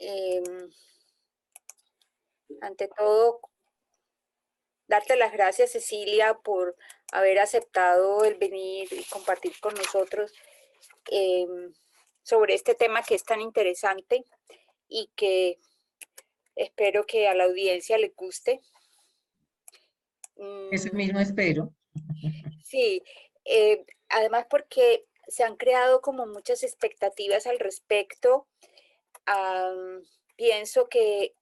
Em, Ante todo, darte las gracias, Cecilia, por haber aceptado el venir y compartir con nosotros em, sobre este tema que es tan interesante y que espero que a la audiencia le guste. Eso Mm, mismo espero. sí, además porque se han creado como muchas expectativas al respecto. Am, Pienso que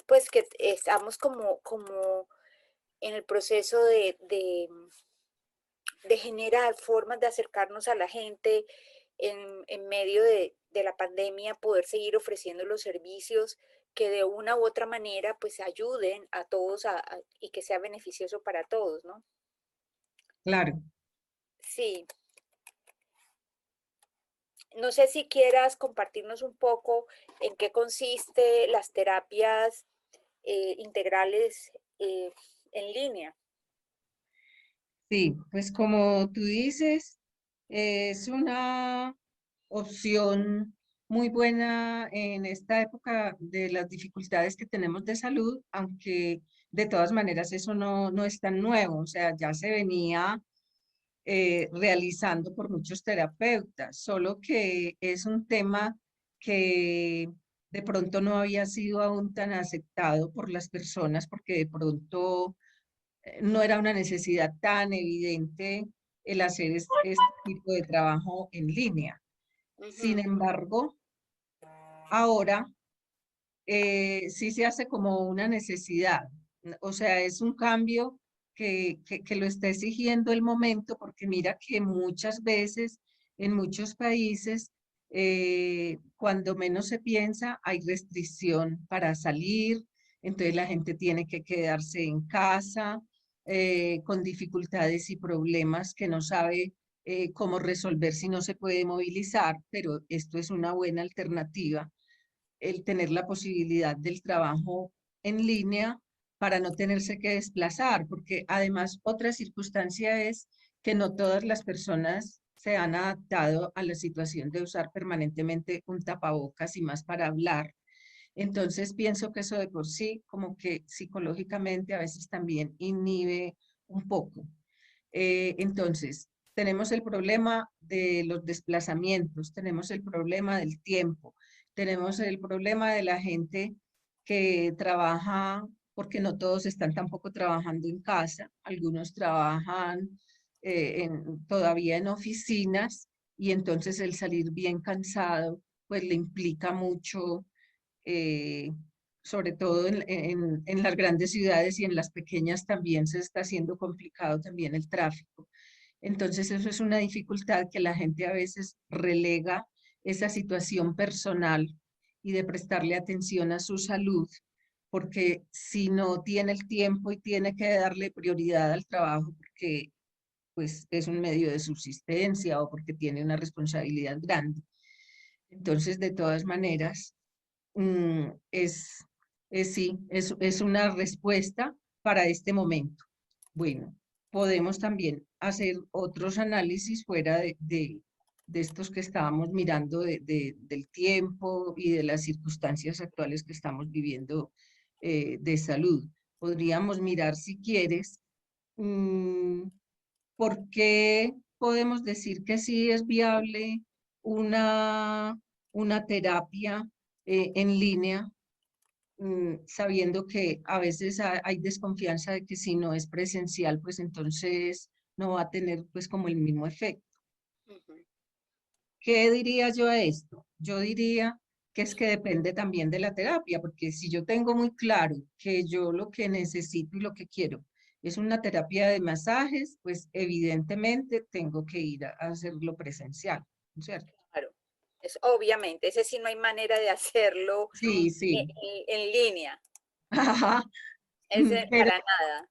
pues que estamos como en el proceso de generar formas de acercarnos a la gente en medio de la pandemia, poder seguir ofreciendo los servicios que de una u otra manera pues ayuden a todos y que sea beneficioso para todos, ¿no? Claro. Sí, no sé si quieras compartirnos un poco en qué consiste las terapias integrales en línea. Sí, pues como tú dices, es una opción muy buena en esta época de las dificultades que tenemos de salud, aunque de todas maneras eso no es tan nuevo, o sea, ya se venía realizando por muchos terapeutas, solo que es un tema que de pronto no había sido aún tan aceptado por las personas porque de pronto no era una necesidad tan evidente el hacer este tipo de trabajo en línea. Sin Ujú. embargo, ahora sí se hace como una necesidad. O sea, es un cambio que lo está exigiendo el momento, porque mira que muchas veces en muchos países, cuando menos se piensa, hay restricción para salir, entonces la gente tiene que quedarse en casa con dificultades y problemas que no sabe cómo resolver si no se puede movilizar, pero esto es una buena alternativa el tener la posibilidad del trabajo en línea para no tenerse que desplazar, porque además otra circunstancia es que no todas las personas se han adaptado a la situación de usar permanentemente un tapabocas y más para hablar. Entonces pienso que eso de por sí como que psicológicamente a veces también inhibe un poco. Entonces, tenemos el problema de los desplazamientos, tenemos el problema del tiempo, tenemos el problema de la gente que trabaja, porque no todos están tampoco trabajando en casa, algunos trabajan todavía en oficinas y entonces el salir bien cansado, pues le implica mucho eh, sobre todo en las grandes ciudades y en las pequeñas también se está haciendo complicado también el tráfico. Entonces eso es una dificultad que la gente a veces relega esa situación personal y de prestarle atención a su salud, porque si no tiene el tiempo y tiene que darle prioridad al trabajo porque pues es un medio de subsistencia o porque tiene una responsabilidad grande. Entonces, de todas maneras, mm, es, sí, es una respuesta para este momento. Bueno, podemos también hacer otros análisis fuera de estos que estábamos mirando del tiempo y de las circunstancias actuales que estamos viviendo de salud. Podríamos mirar, si quieres, mm, por qué podemos decir que sí es viable una, una terapia en línea, sabiendo que a veces hay desconfianza de que si no es presencial, pues entonces no va a tener pues como el mismo efecto. Ujú. ¿Qué diría yo a esto? Yo diría que es que depende también de la terapia, porque si yo tengo muy claro que yo lo que necesito y lo que quiero es una terapia de masajes, pues evidentemente tengo que ir a hacerlo presencial, ¿no es cierto? Claro, es obviamente, ese sí no hay manera de hacerlo Sí, sí. en línea, Ajá. ese Pero para nada.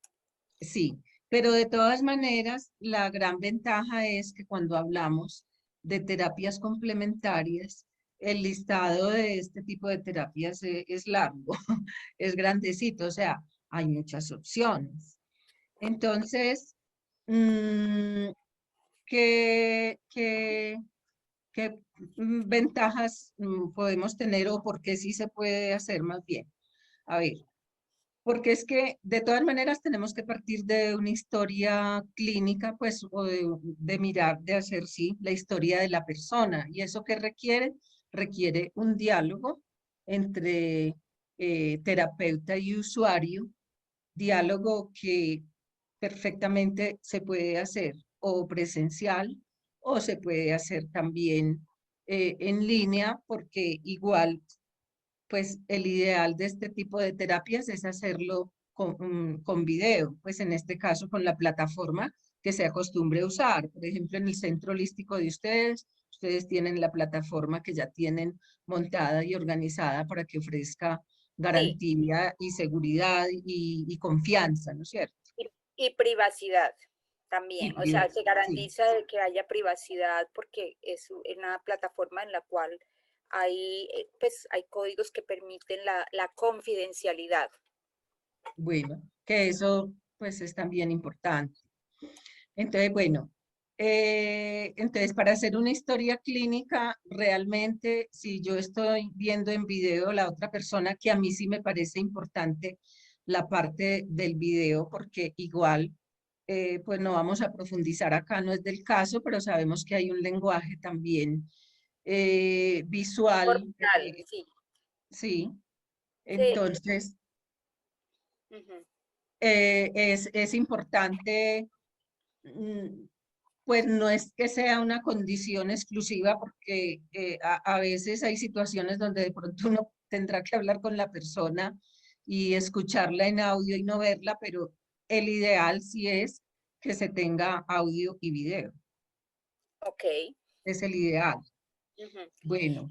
sí, pero de todas maneras, la gran ventaja es que cuando hablamos de terapias complementarias, el listado de este tipo de terapias es largo, es grandecito, o sea, hay muchas opciones. Entonces, mm, ¿qué, qué, qué ventajas podemos tener o por qué sí se puede hacer más bien? A ver, porque es que de todas maneras tenemos que partir de una historia clínica, pues, o de mirar, de hacer, sí, la historia de la persona. ¿Y eso qué requiere? Requiere un diálogo entre terapeuta y usuario, diálogo que perfectamente se puede hacer o presencial o se puede hacer también en línea, porque igual pues el ideal de este tipo de terapias es hacerlo con video, pues en este caso con la plataforma que se acostumbre a usar. Por ejemplo, en el centro holístico de ustedes, ustedes tienen la plataforma que ya tienen montada y organizada para que ofrezca Sí, garantía y seguridad y confianza, ¿no es cierto? y privacidad Y también, o sea, privado, se sí. garantiza de que haya privacidad porque es una plataforma en la cual hay, pues, hay códigos que permiten la confidencialidad. Bueno, que eso pues es también importante. Entonces, bueno, entonces para hacer una historia clínica, realmente si yo estoy viendo en video la otra persona, que a mí sí me parece importante la parte del video, porque igual, pues no vamos a profundizar acá, no es del caso, pero sabemos que hay un lenguaje también visual, Corporal, sí, sí. sí. Entonces, Ujú. es importante. mm, Pues no es que sea una condición exclusiva porque a veces hay situaciones donde de pronto uno tendrá que hablar con la persona y escucharla en audio y no verla, pero el ideal sí es que se tenga audio y video. Ok. Es el ideal. Ujú. Bueno,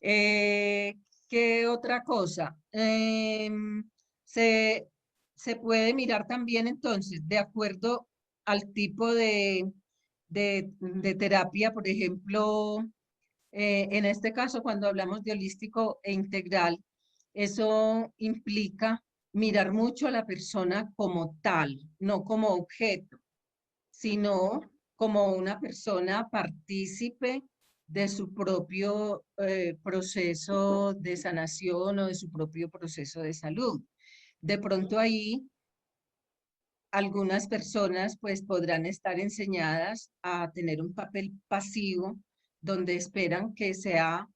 eh, ¿qué otra cosa? Se, se puede mirar también entonces, de acuerdo al tipo de terapia, por ejemplo, en este caso, cuando hablamos de holístico e integral, eso implica mirar mucho a la persona como tal, no como objeto, sino como una persona partícipe de su propio proceso de sanación o de su propio proceso de salud. De pronto ahí algunas personas pues podrán estar enseñadas a tener un papel pasivo donde esperan que sea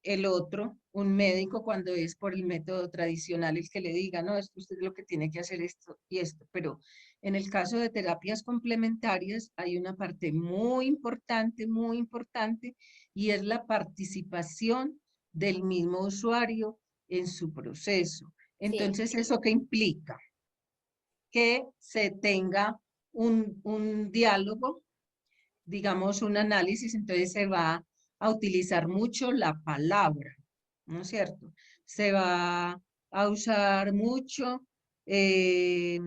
el otro, un médico, cuando es por el método tradicional el que le diga, no, es que usted lo que tiene que hacer esto y esto. Pero en el caso de terapias complementarias hay una parte muy importante, y es la participación del mismo usuario en su proceso. Sí, Entonces, ¿eso qué implica? Que se tenga un diálogo, digamos, un análisis. Entonces se va a utilizar mucho la palabra, ¿no es cierto? Se va a usar mucho eh,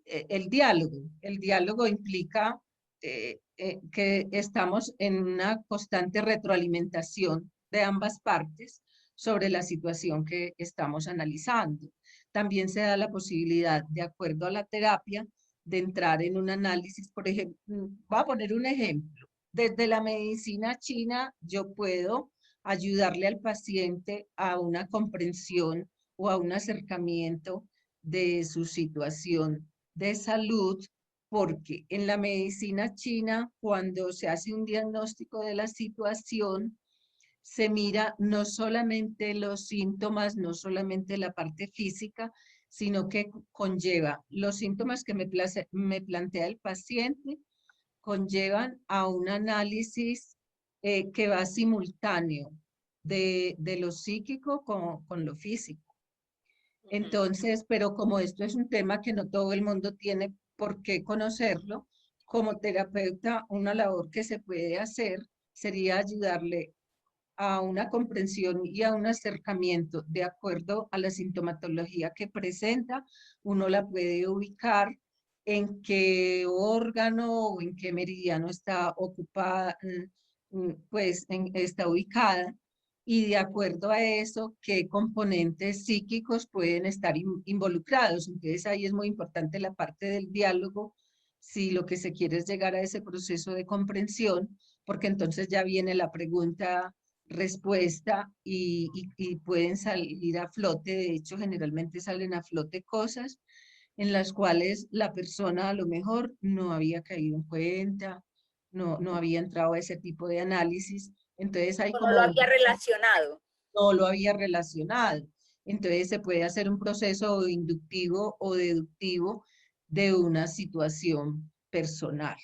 el diálogo. El diálogo implica que estamos en una constante retroalimentación de ambas partes sobre la situación que estamos analizando. También se da la posibilidad, de acuerdo a la terapia, de entrar en un análisis. Por ejemplo, voy a poner un ejemplo. Desde la medicina china, yo puedo ayudarle al paciente a una comprensión o a un acercamiento de su situación de salud, porque en la medicina china, cuando se hace un diagnóstico de la situación, se mira no solamente los síntomas, no solamente la parte física, sino que conlleva los síntomas que me plantea el paciente, conllevan a un análisis que va simultáneo de lo psíquico con lo físico. ujú. Entonces, pero como esto es un tema que no todo el mundo tiene por qué conocerlo, como terapeuta, una labor que se puede hacer sería ayudarle a una comprensión y a un acercamiento de acuerdo a la sintomatología que presenta. Uno la puede ubicar en qué órgano o en qué meridiano está ocupada, pues está ubicada, y de acuerdo a eso, qué componentes psíquicos pueden estar involucrados. Entonces ahí es muy importante la parte del diálogo, si lo que se quiere es llegar a ese proceso de comprensión, porque entonces ya viene la pregunta, respuesta y pueden salir a flote. De hecho, generalmente salen a flote cosas en las cuales la persona a lo mejor no había caído en cuenta, no había entrado a ese tipo de análisis. Entonces hay O no lo como había relacionado. no lo había relacionado. Entonces se puede hacer un proceso inductivo o deductivo de una situación personal,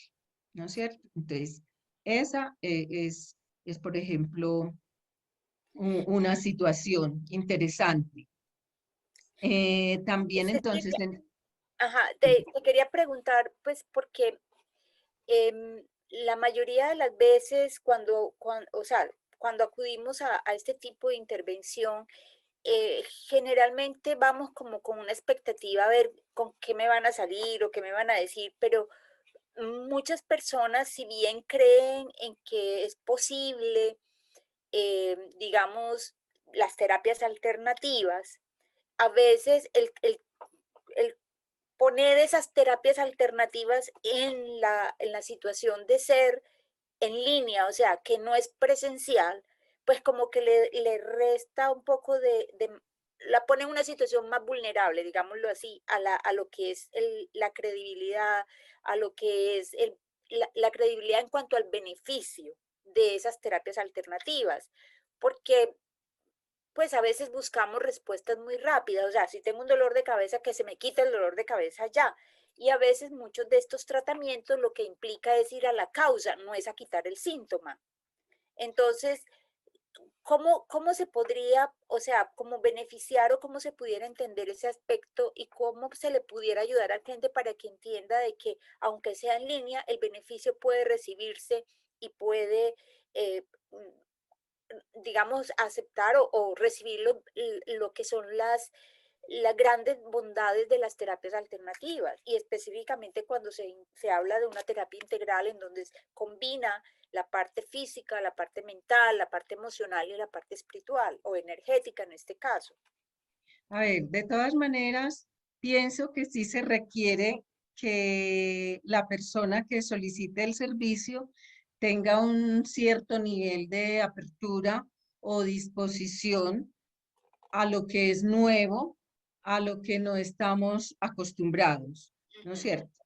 ¿no es cierto? Entonces, esa es, por ejemplo, una situación interesante. También entonces, Cecilia, ajá, te quería preguntar, pues, porque la mayoría de las veces o sea, cuando acudimos a este tipo de intervención, generalmente vamos como con una expectativa a ver con qué me van a salir o qué me van a decir, pero muchas personas, si bien creen en que es posible, digamos, las terapias alternativas, a veces el poner esas terapias alternativas en la situación de ser en línea, o sea, que no es presencial, pues como que le resta un poco la pone en una situación más vulnerable, digámoslo así, a lo que es la credibilidad, a lo que es la credibilidad en cuanto al beneficio de esas terapias alternativas, porque pues a veces buscamos respuestas muy rápidas, o sea, si tengo un dolor de cabeza, que se me quite el dolor de cabeza ya. Y a veces muchos de estos tratamientos lo que implica es ir a la causa, no es a quitar el síntoma. Entonces, ¿cómo se podría, o sea, cómo beneficiar o cómo se pudiera entender ese aspecto y cómo se le pudiera ayudar al cliente para que entienda de que, aunque sea en línea, el beneficio puede recibirse y puede digamos, aceptar o recibir lo que son las grandes bondades de las terapias alternativas y específicamente cuando se habla de una terapia integral en donde combina la parte física, la parte mental, la parte emocional y la parte espiritual o energética en este caso. a ver, de todas maneras, pienso que sí se requiere que la persona que solicite el servicio tenga un cierto nivel de apertura o disposición a lo que es nuevo, a lo que no estamos acostumbrados, ¿no es Ujú, cierto?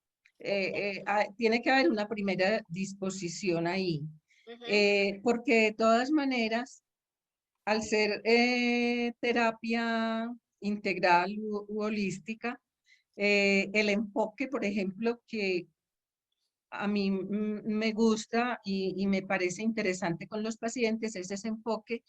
Tiene que haber una primera disposición ahí, ujú, porque de todas maneras, al ser terapia integral u holística, el enfoque, por ejemplo, que a mí me gusta y me parece interesante con los pacientes es ese enfoque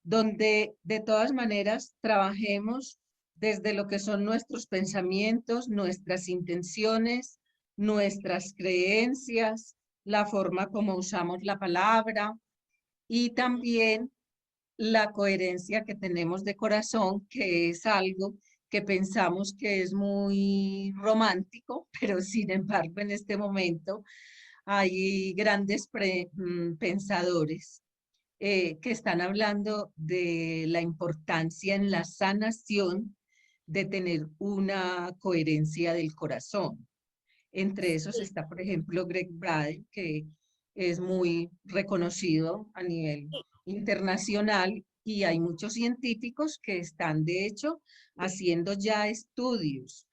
donde de todas maneras trabajemos desde lo que son nuestros pensamientos, nuestras intenciones, nuestras creencias, la forma como usamos la palabra y ujú. también la coherencia que tenemos de corazón, que es algo que pensamos que es muy romántico, pero sin embargo en este momento hay grandes pensadores que están hablando de la importancia en la sanación de tener una coherencia del corazón. Entre esos Sí, está, por ejemplo, Greg Braden, que es muy reconocido a nivel sí. internacional y hay muchos científicos que están, de hecho, haciendo ya estudios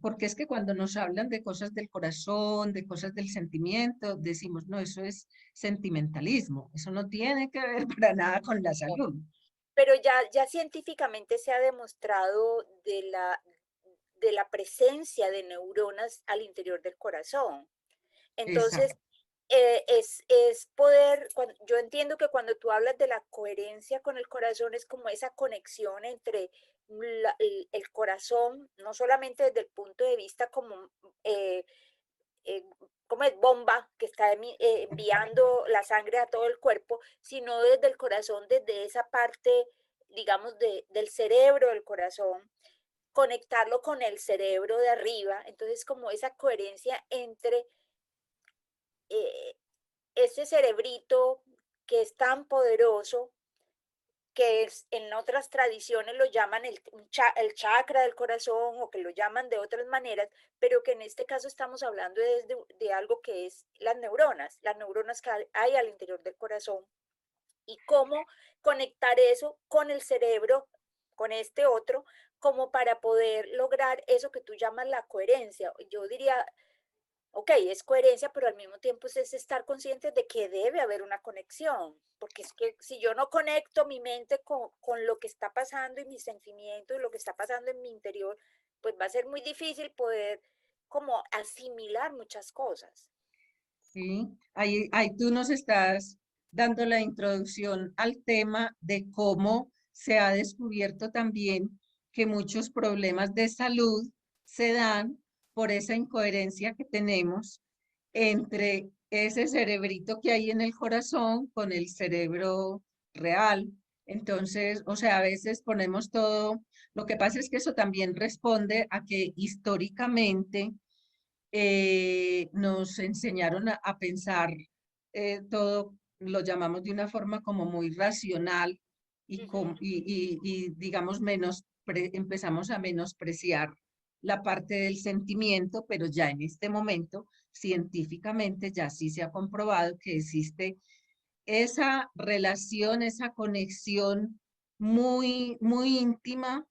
porque es que cuando nos hablan de cosas del corazón, de cosas del sentimiento, decimos, no, eso es sentimentalismo, eso no tiene que ver para nada con la salud. Pero ya científicamente se ha demostrado de la presencia de neuronas al interior del corazón. Entonces, Exacto, es poder, yo entiendo que cuando tú hablas de la coherencia con el corazón es como esa conexión entre el corazón, no solamente desde el punto de vista como, eh, eh, como es bomba que está enviando la sangre a todo el cuerpo, sino desde el corazón, desde esa parte, digamos, del cerebro del corazón, conectarlo con el cerebro de arriba. Entonces, como esa coherencia entre eh, ese cerebrito que es tan poderoso que en otras tradiciones lo llaman el chakra del corazón o que lo llaman de otras maneras, pero que en este caso estamos hablando de algo que es las neuronas que hay al interior del corazón y cómo conectar eso con el cerebro, con este otro, como para poder lograr eso que tú llamas la coherencia. Yo diría, ok, es coherencia, pero al mismo tiempo es estar consciente de que debe haber una conexión, porque es que si yo no conecto mi mente con lo que está pasando y mis sentimientos y lo que está pasando en mi interior, pues va a ser muy difícil poder como asimilar muchas cosas. ¿sí? Ahí tú nos estás dando la introducción al tema de cómo se ha descubierto también que muchos problemas de salud se dan por esa incoherencia que tenemos entre ese cerebrito que hay en el corazón con el cerebro real. Entonces, o sea, a veces ponemos todo, lo que pasa es que eso también responde a que históricamente nos enseñaron a pensar todo, lo llamamos de una forma como muy racional Ujú. y digamos, empezamos a menospreciar la parte del sentimiento, pero ya en este momento, científicamente, ya sí se ha comprobado que existe esa relación, esa conexión muy, muy íntima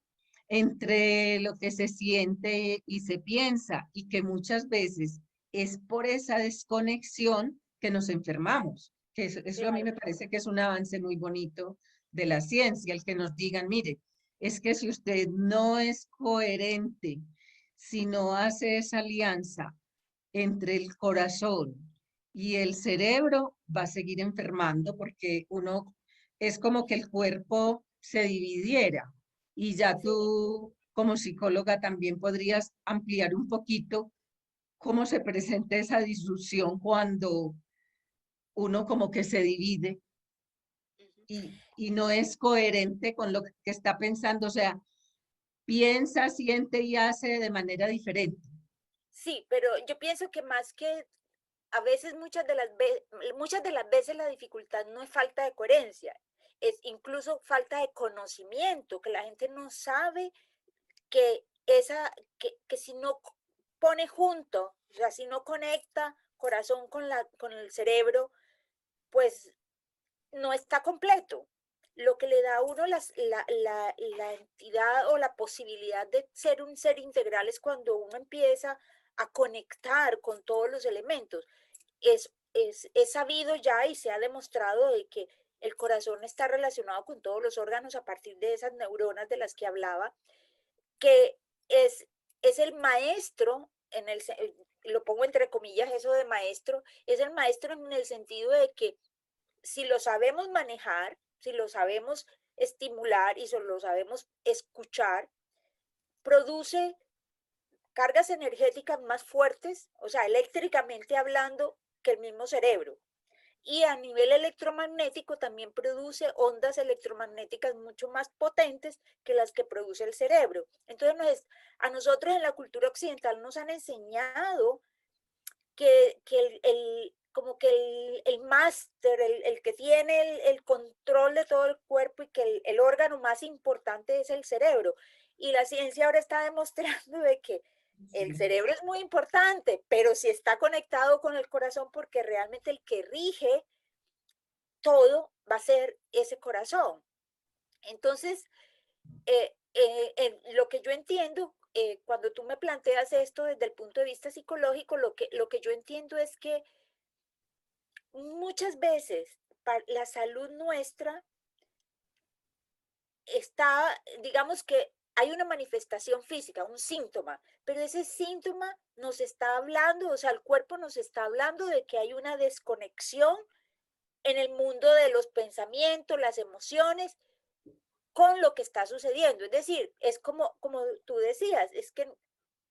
entre lo que se siente y se piensa, y que muchas veces es por esa desconexión que nos enfermamos. Que eso a mí me Claro. parece que es un avance muy bonito de la ciencia, el que nos digan, mire, es que si usted no es coherente, si no hace esa alianza entre el corazón y el cerebro, va a seguir enfermando porque uno es como que el cuerpo se dividiera. Y ya Sí. tú, como psicóloga, también podrías ampliar un poquito cómo se presenta esa disrupción cuando uno como que se divide Ujú. y no es coherente con lo que está pensando, o sea, piensa, siente y hace de manera diferente. Sí, pero yo pienso que más que a veces muchas de las veces la dificultad no es falta de coherencia, es incluso falta de conocimiento, que la gente no sabe que que si no pone junto, o sea, si no conecta corazón con el cerebro, pues no está completo. Lo que le da a uno la entidad o la posibilidad de ser un ser integral es cuando uno empieza a conectar con todos los elementos. Es sabido ya y se ha demostrado de que el corazón está relacionado con todos los órganos a partir de esas neuronas de las que hablaba, que es, es el maestro, lo pongo entre comillas eso de maestro, es el maestro en el sentido de que si lo sabemos manejar, si lo sabemos estimular y si lo sabemos escuchar, produce cargas energéticas más fuertes, o sea, eléctricamente hablando, que el mismo cerebro. Y a nivel electromagnético también produce ondas electromagnéticas mucho más potentes que las que produce el cerebro. Entonces, a nosotros en la cultura occidental nos han enseñado que como que el máster, el que tiene el control de todo el cuerpo y que el órgano más importante es el cerebro. Y la ciencia ahora está demostrando de que el Sí. cerebro es muy importante, pero si está conectado con el corazón, porque realmente el que rige todo va a ser ese corazón. Entonces, lo que yo entiendo, cuando tú me planteas esto desde el punto de vista psicológico, lo que yo entiendo es que muchas veces la salud nuestra está, digamos que hay una manifestación física, un síntoma, pero ese síntoma nos está hablando, o sea, el cuerpo nos está hablando de que hay una desconexión en el mundo de los pensamientos, las emociones, con lo que está sucediendo. Es decir, es como tú decías, es que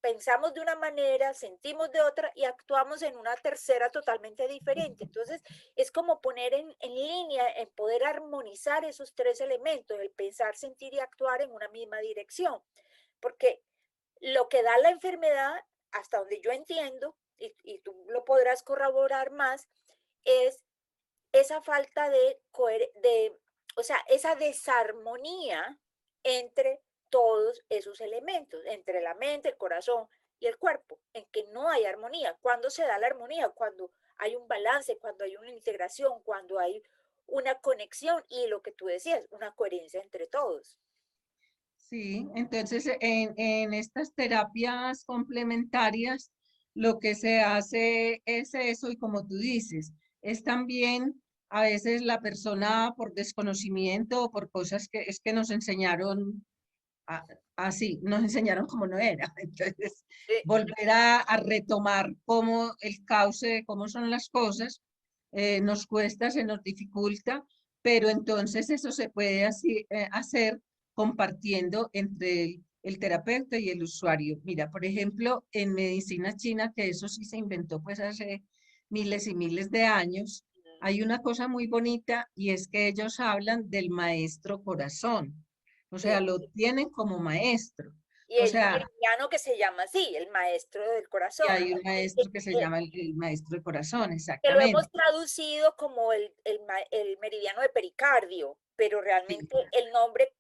pensamos de una manera, sentimos de otra y actuamos en una tercera totalmente diferente. Entonces, es como poner en línea, en poder armonizar esos tres elementos, el pensar, sentir y actuar en una misma dirección. Porque lo que da la enfermedad, hasta donde yo entiendo, y tú lo podrás corroborar más, es esa falta de o sea, esa desarmonía entre todos esos elementos, entre la mente, el corazón y el cuerpo, en que no hay armonía. ¿Cuándo se da la armonía? Cuando hay un balance, cuando hay una integración, cuando hay una conexión y lo que tú decías, una coherencia entre todos. Sí, entonces en estas terapias complementarias lo que se hace es eso y como tú dices, es también a veces la persona por desconocimiento o por cosas que es que nos enseñaron a- así, nos enseñaron como no era. Entonces, Sí, volver a retomar cómo el cauce de cómo son las cosas nos cuesta, se nos dificulta, pero entonces eso se puede así, hacer compartiendo entre el terapeuta y el usuario. Mira, por ejemplo, en medicina china, que eso sí se inventó pues hace miles y miles de años, hay una cosa muy bonita y es que ellos hablan del maestro corazón. O sea, sí. lo tienen como maestro. Y O hay un sea, meridiano que se llama así, el maestro del y corazón, hay un maestro que se llama el maestro de corazón, que lo hemos exactamente. traducido como el meridiano de pericardio, pero Sí, realmente el nombre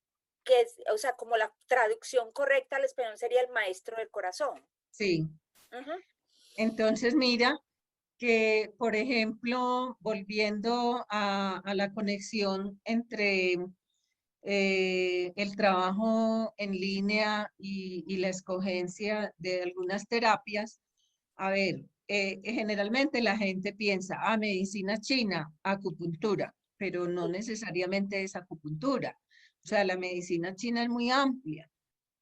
que es, o sea, como la traducción correcta al español sería el maestro del corazón. sí. Ujú. Entonces, mira que, por ejemplo, volviendo a la conexión entre el trabajo en línea y la escogencia de algunas terapias, a ver, generalmente la gente piensa, medicina china, acupuntura, pero no necesariamente es acupuntura. O sea, la medicina china es muy amplia.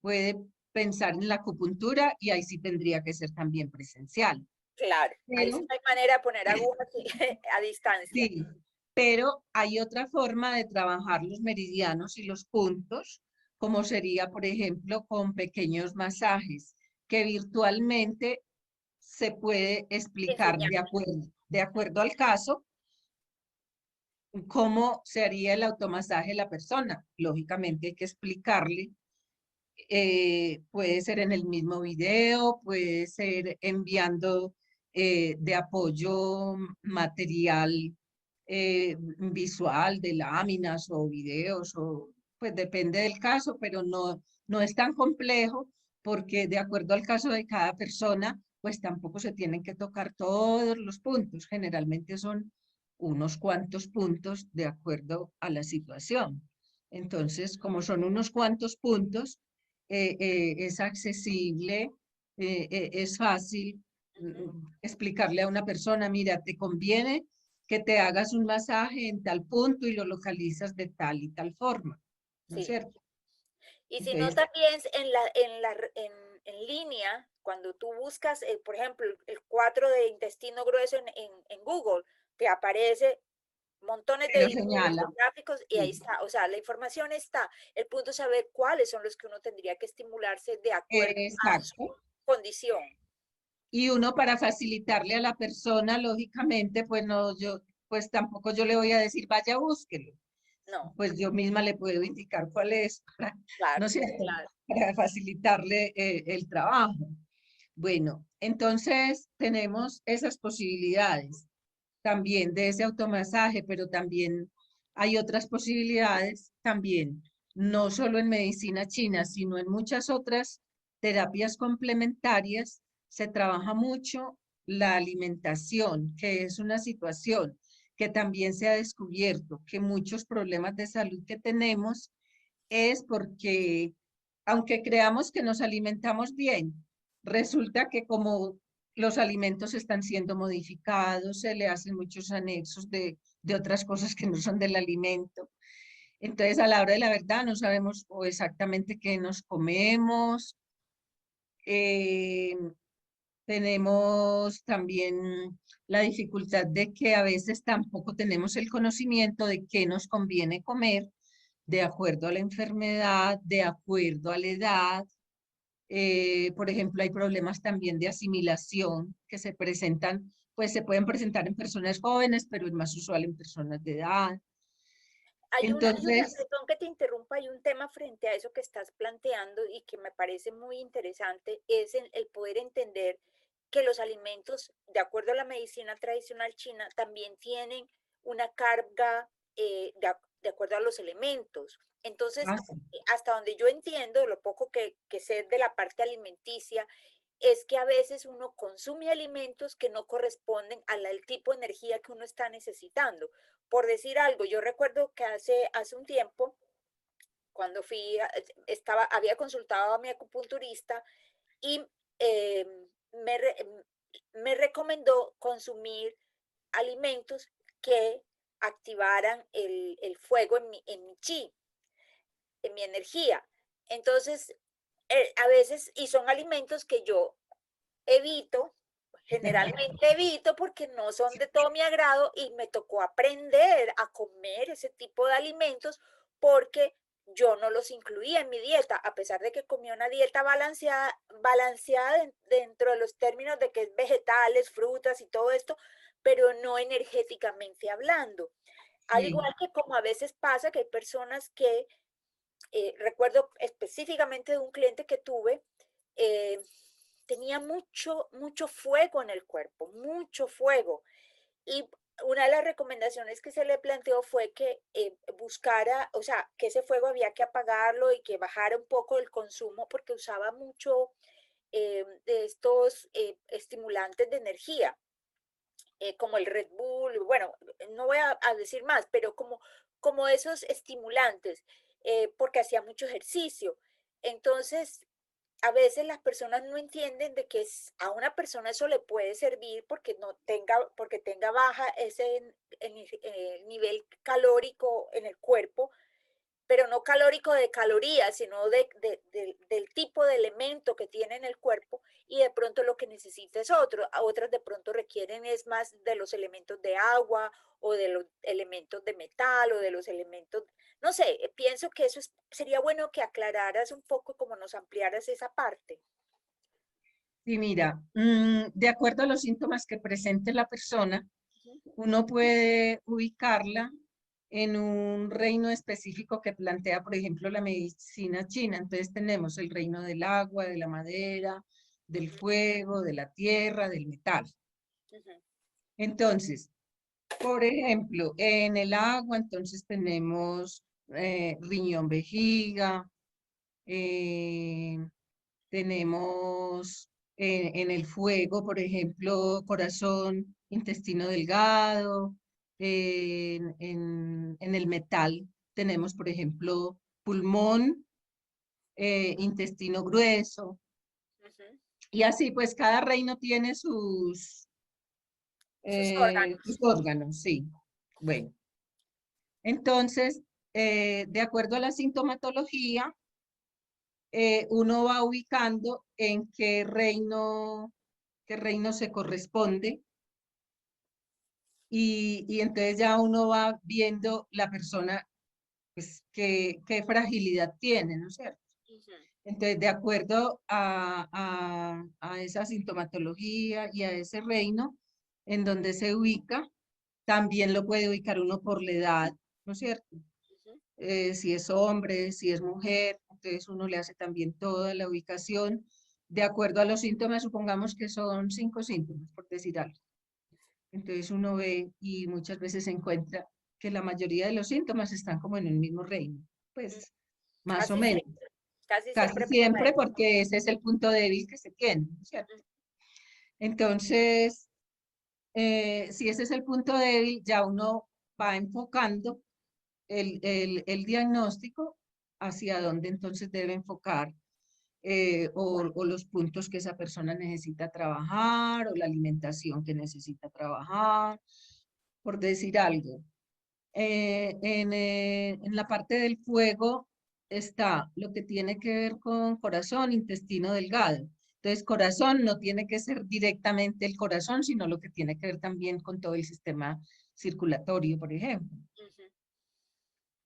Puede pensar en la acupuntura y ahí sí tendría que ser también presencial. Claro, ahí sí Pero no hay manera de poner agujas a distancia. sí, pero hay otra forma de trabajar los meridianos y los puntos, como sería, por ejemplo, con pequeños masajes, que virtualmente se puede explicar Enseñar. de acuerdo al caso, cómo se haría el automasaje de la persona. Lógicamente hay que explicarle, puede ser en el mismo video, puede ser enviando de apoyo material visual de láminas o videos, o pues depende del caso, pero no es tan complejo porque de acuerdo al caso de cada persona, pues tampoco se tienen que tocar todos los puntos, generalmente son unos cuantos puntos de acuerdo a la situación. Entonces, como son unos cuantos puntos, es accesible, es fácil explicarle a una persona, mira, te conviene que te hagas un masaje en tal punto y lo localizas de tal y tal forma, ¿no es Sí. cierto? Y si no, Entonces, también en línea, cuando tú buscas, por ejemplo, el 4 de intestino grueso en Google, te aparece montones te de lo videos, señala. de gráficos, y ahí Sí. está. O sea, la información está. El punto es saber cuáles son los que uno tendría que estimularse de acuerdo a su Exacto. condición. Y uno para facilitarle a la persona, lógicamente, pues no, yo, pues tampoco yo le voy a decir, vaya, búsquelo. No, Pues yo misma le puedo indicar cuál es, ¿no claro, es cierto? claro. Para facilitarle el trabajo. Bueno, entonces tenemos esas posibilidades también de ese automasaje, pero también hay otras posibilidades también, no solo en medicina china, sino en muchas otras terapias complementarias. Se trabaja mucho la alimentación, que es una situación que también se ha descubierto que muchos problemas de salud que tenemos es porque, aunque creamos que nos alimentamos bien, resulta que como los alimentos están siendo modificados, se le hacen muchos anexos de otras cosas que no son del alimento. Entonces, a la hora de la verdad, no sabemos o exactamente qué nos comemos. Eh, tenemos también la dificultad de que a veces tampoco tenemos el conocimiento de qué nos conviene comer de acuerdo a la enfermedad, de acuerdo a la edad. Por ejemplo, hay problemas también de asimilación que se presentan, pues se pueden presentar en personas jóvenes, pero es más usual en personas de edad. Entonces, Perdón que te interrumpa, hay un tema frente a eso que estás planteando y que me parece muy interesante, es el poder entender que los alimentos, de acuerdo a la medicina tradicional china, también tienen una carga de acuerdo a los elementos. Entonces, Sí. hasta donde yo entiendo, lo poco que sé de la parte alimenticia, es que a veces uno consume alimentos que no corresponden al tipo de energía que uno está necesitando. Por decir algo, yo recuerdo que hace un tiempo, cuando había consultado a mi acupunturista y eh, me, re- me recomendó consumir alimentos que activaran el fuego en mi chi, en mi energía. Entonces, a veces, y son alimentos que yo evito, generalmente evito porque no son de todo mi agrado y me tocó aprender a comer ese tipo de alimentos porque yo no los incluía en mi dieta, a pesar de que comía una dieta balanceada dentro de los términos de que es vegetales, frutas y todo esto, pero no energéticamente hablando. Al Sí. igual que como a veces pasa que hay personas que, recuerdo específicamente de un cliente que tuve, eh, tenía mucho fuego en el cuerpo, mucho fuego. Y una de las recomendaciones que se le planteó fue que buscara, o sea, que ese fuego había que apagarlo y que bajara un poco el consumo porque usaba mucho de estos estimulantes de energía, como el Red Bull, bueno, no voy a decir más, pero como esos estimulantes, porque hacía mucho ejercicio. Entonces, a veces las personas no entienden de que a una persona eso le puede servir porque tenga baja ese nivel calórico en el cuerpo, pero no calórico de calorías, sino del tipo de elemento que tiene en el cuerpo, y de pronto lo que necesita es otro. A otras de pronto requieren es más de los elementos de agua o de los elementos de metal o de los elementos, no sé, pienso que sería bueno que aclararas un poco, como nos ampliaras esa parte. Sí, mira, de acuerdo a los síntomas que presente la persona, uno puede ubicarla en un reino específico que plantea, por ejemplo, la medicina china. Entonces tenemos el reino del agua, de la madera, del fuego, de la tierra, del metal. Ujú, Entonces, por ejemplo, en el agua, entonces tenemos riñón, vejiga, eh, tenemos en el fuego, por ejemplo, corazón, intestino delgado. En el metal tenemos, por ejemplo, pulmón, intestino grueso. ujú. Y así, pues cada reino tiene Sus sus órganos. órganos, sí. Bueno, entonces, de acuerdo a la sintomatología, uno va ubicando en qué reino se corresponde y entonces ya uno va viendo la persona, pues, qué fragilidad tiene, ¿no es cierto? Ujú, Entonces, de acuerdo a esa sintomatología y a ese reino en donde se ubica, también lo puede ubicar uno por la edad, ¿no es cierto? ujú. Si es hombre, si es mujer, entonces uno le hace también toda la ubicación de acuerdo a los síntomas, supongamos que son 5 síntomas, por decir algo. Entonces uno ve y muchas veces se encuentra que la mayoría de los síntomas están como en el mismo reino, Mm, pues más o Casi menos, siempre, casi casi siempre siempre primero. porque ese es el punto débil que se tiene, ¿no es cierto? Entonces, si ese es el punto débil, ya uno va enfocando el diagnóstico hacia dónde entonces debe enfocar o los puntos que esa persona necesita trabajar o la alimentación que necesita trabajar, por decir algo. En la parte del fuego está lo que tiene que ver con corazón, intestino delgado. Entonces, corazón no tiene que ser directamente el corazón, sino lo que tiene que ver también con todo el sistema circulatorio, por ejemplo. Ujú,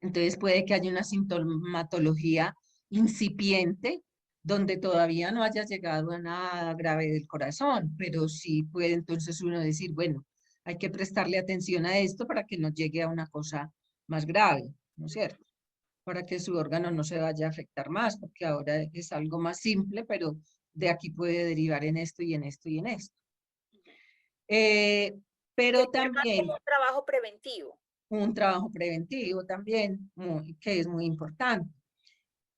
Entonces puede que haya una sintomatología incipiente donde todavía no haya llegado a nada grave del corazón, pero sí puede entonces uno decir, bueno, hay que prestarle atención a esto para que no llegue a una cosa más grave, ¿no es cierto? Para que su órgano no se vaya a afectar más, porque ahora es algo más simple, pero de aquí puede derivar en esto y en esto y en esto. ujú. Eh, pero Sería más como también un trabajo preventivo. un trabajo preventivo también, que es muy importante.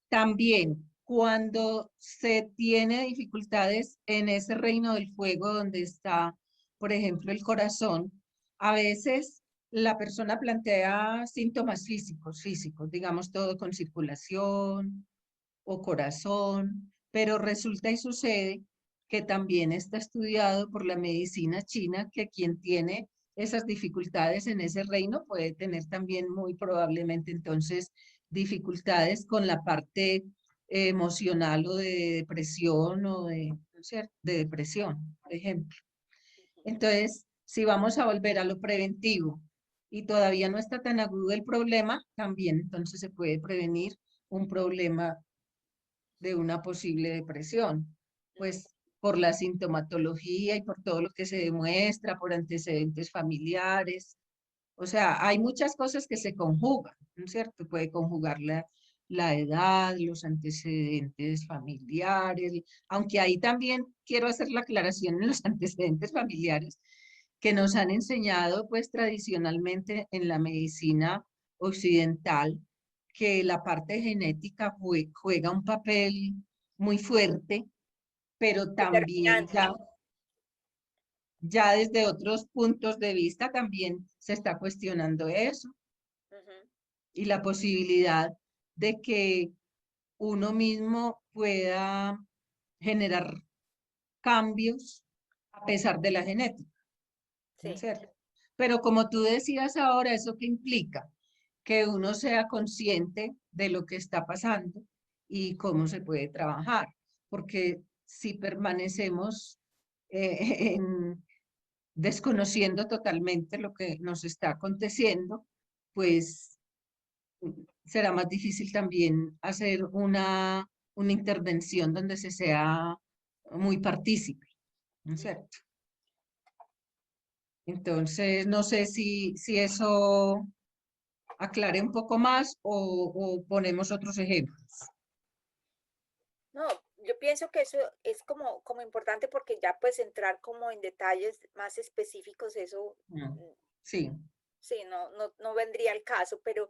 También, cuando se tiene dificultades en ese reino del fuego donde está, por ejemplo, el corazón, a veces la persona plantea síntomas físicos, digamos todo con circulación o corazón, pero resulta y sucede que también está estudiado por la medicina china que quien tiene esas dificultades en ese reino puede tener también muy probablemente entonces dificultades con la parte emocional o de depresión o de, ¿no es cierto? De depresión, por ejemplo. Entonces, si vamos a volver a lo preventivo y todavía no está tan agudo el problema, también entonces se puede prevenir un problema de una posible depresión, pues por la sintomatología y por todo lo que se demuestra, por antecedentes familiares. O sea, hay muchas cosas que se conjugan, ¿no es cierto? Puede conjugar la edad, los antecedentes familiares, aunque ahí también quiero hacer la aclaración en los antecedentes familiares que nos han enseñado pues tradicionalmente en la medicina occidental que la parte genética juega un papel muy fuerte, pero también Determinante. ya desde otros puntos de vista también se está cuestionando eso Ujú. y la posibilidad de que uno mismo pueda generar cambios a pesar de la genética, ¿no es Sí. cierto? Pero como tú decías ahora, ¿eso qué implica? Que uno sea consciente de lo que está pasando y cómo se puede trabajar, porque si permanecemos desconociendo totalmente lo que nos está aconteciendo, pues será más difícil también hacer una intervención donde se sea muy partícipe, ¿no es cierto? Entonces, no sé si eso aclare un poco más o ponemos otros ejemplos. No, yo pienso que eso es como importante porque ya pues entrar como en detalles más específicos, eso Mm, sí, sí, no vendría al caso, pero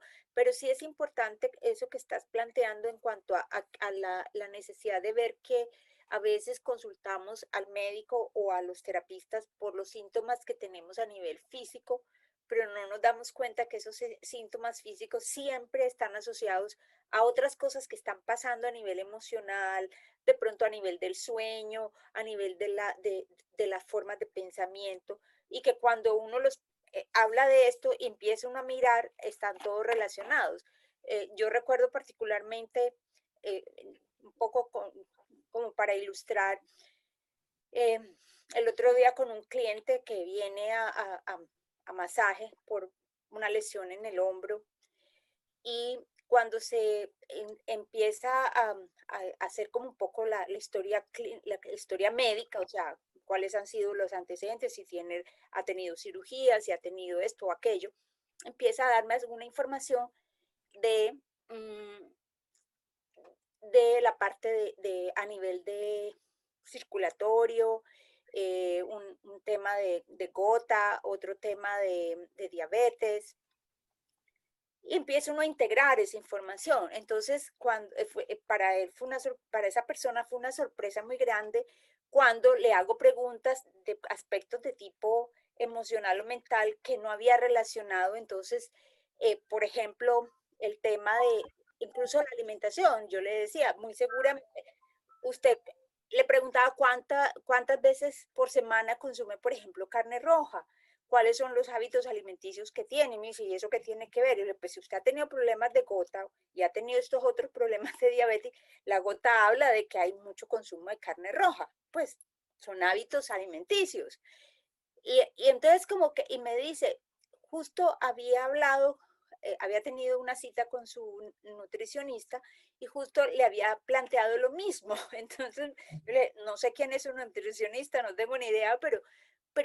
sí es importante eso que estás planteando en cuanto a la necesidad de ver que a veces consultamos al médico o a los terapistas por los síntomas que tenemos a nivel físico, pero no nos damos cuenta que esos síntomas físicos siempre están asociados a otras cosas que están pasando a nivel emocional, de pronto a nivel del sueño, a nivel de las formas de pensamiento, y que cuando uno los habla de esto y empieza uno a mirar, están todos relacionados. Yo recuerdo particularmente, eh, un poco como para ilustrar, eh, el otro día con un cliente que viene a masaje por una lesión en el hombro y cuando se empieza a hacer como un poco la historia, la historia médica, o sea, cuáles han sido los antecedentes, si tiene, ha tenido cirugía, si ha tenido esto o aquello, empieza a darme alguna información de, de la parte a nivel de circulatorio, un tema de gota, otro tema de diabetes, y empieza uno a integrar esa información. Entonces, para él fue para esa persona fue una sorpresa muy grande cuando le hago preguntas de aspectos de tipo emocional o mental que no había relacionado. Entonces, por ejemplo, el tema de incluso la alimentación, yo le decía, muy seguramente, usted le preguntaba cuántas veces por semana consume, por ejemplo, carne roja, cuáles son los hábitos alimenticios que tiene. Y me dice, ¿y eso qué tiene que ver? Y le, pues si usted ha tenido problemas de gota y ha tenido estos otros problemas de diabetes, la gota habla de que hay mucho consumo de carne roja. Pues son hábitos alimenticios. Y entonces como que, y me dice, justo había hablado, había tenido una cita con su nutricionista y justo le había planteado lo mismo. Entonces, no sé quién es un nutricionista, no tengo ni idea, pero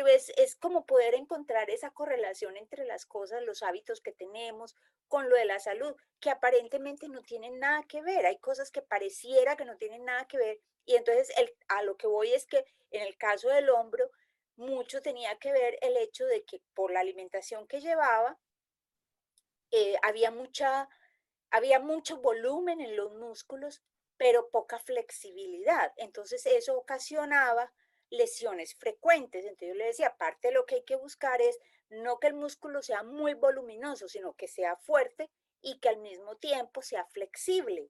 es como poder encontrar esa correlación entre las cosas, los hábitos que tenemos con lo de la salud, que aparentemente no tienen nada que ver. Hay cosas que pareciera que no tienen nada que ver. Y entonces a lo que voy es que en el caso del hombro, mucho tenía que ver el hecho de que por la alimentación que llevaba, había mucho volumen en los músculos, pero poca flexibilidad. Entonces eso ocasionaba lesiones frecuentes. Entonces yo le decía, parte de lo que hay que buscar es no que el músculo sea muy voluminoso, sino que sea fuerte y que al mismo tiempo sea flexible.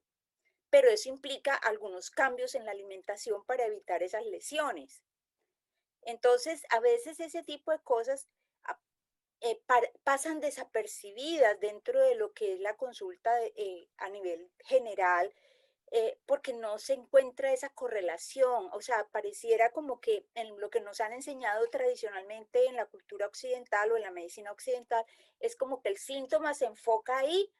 Pero eso implica algunos cambios en la alimentación para evitar esas lesiones. Entonces, a veces ese tipo de cosas pasan desapercibidas dentro de lo que es la consulta a nivel general, porque no se encuentra esa correlación. O sea, pareciera como que en lo que nos han enseñado tradicionalmente en la cultura occidental o en la medicina occidental, es como que el síntoma se enfoca ahí,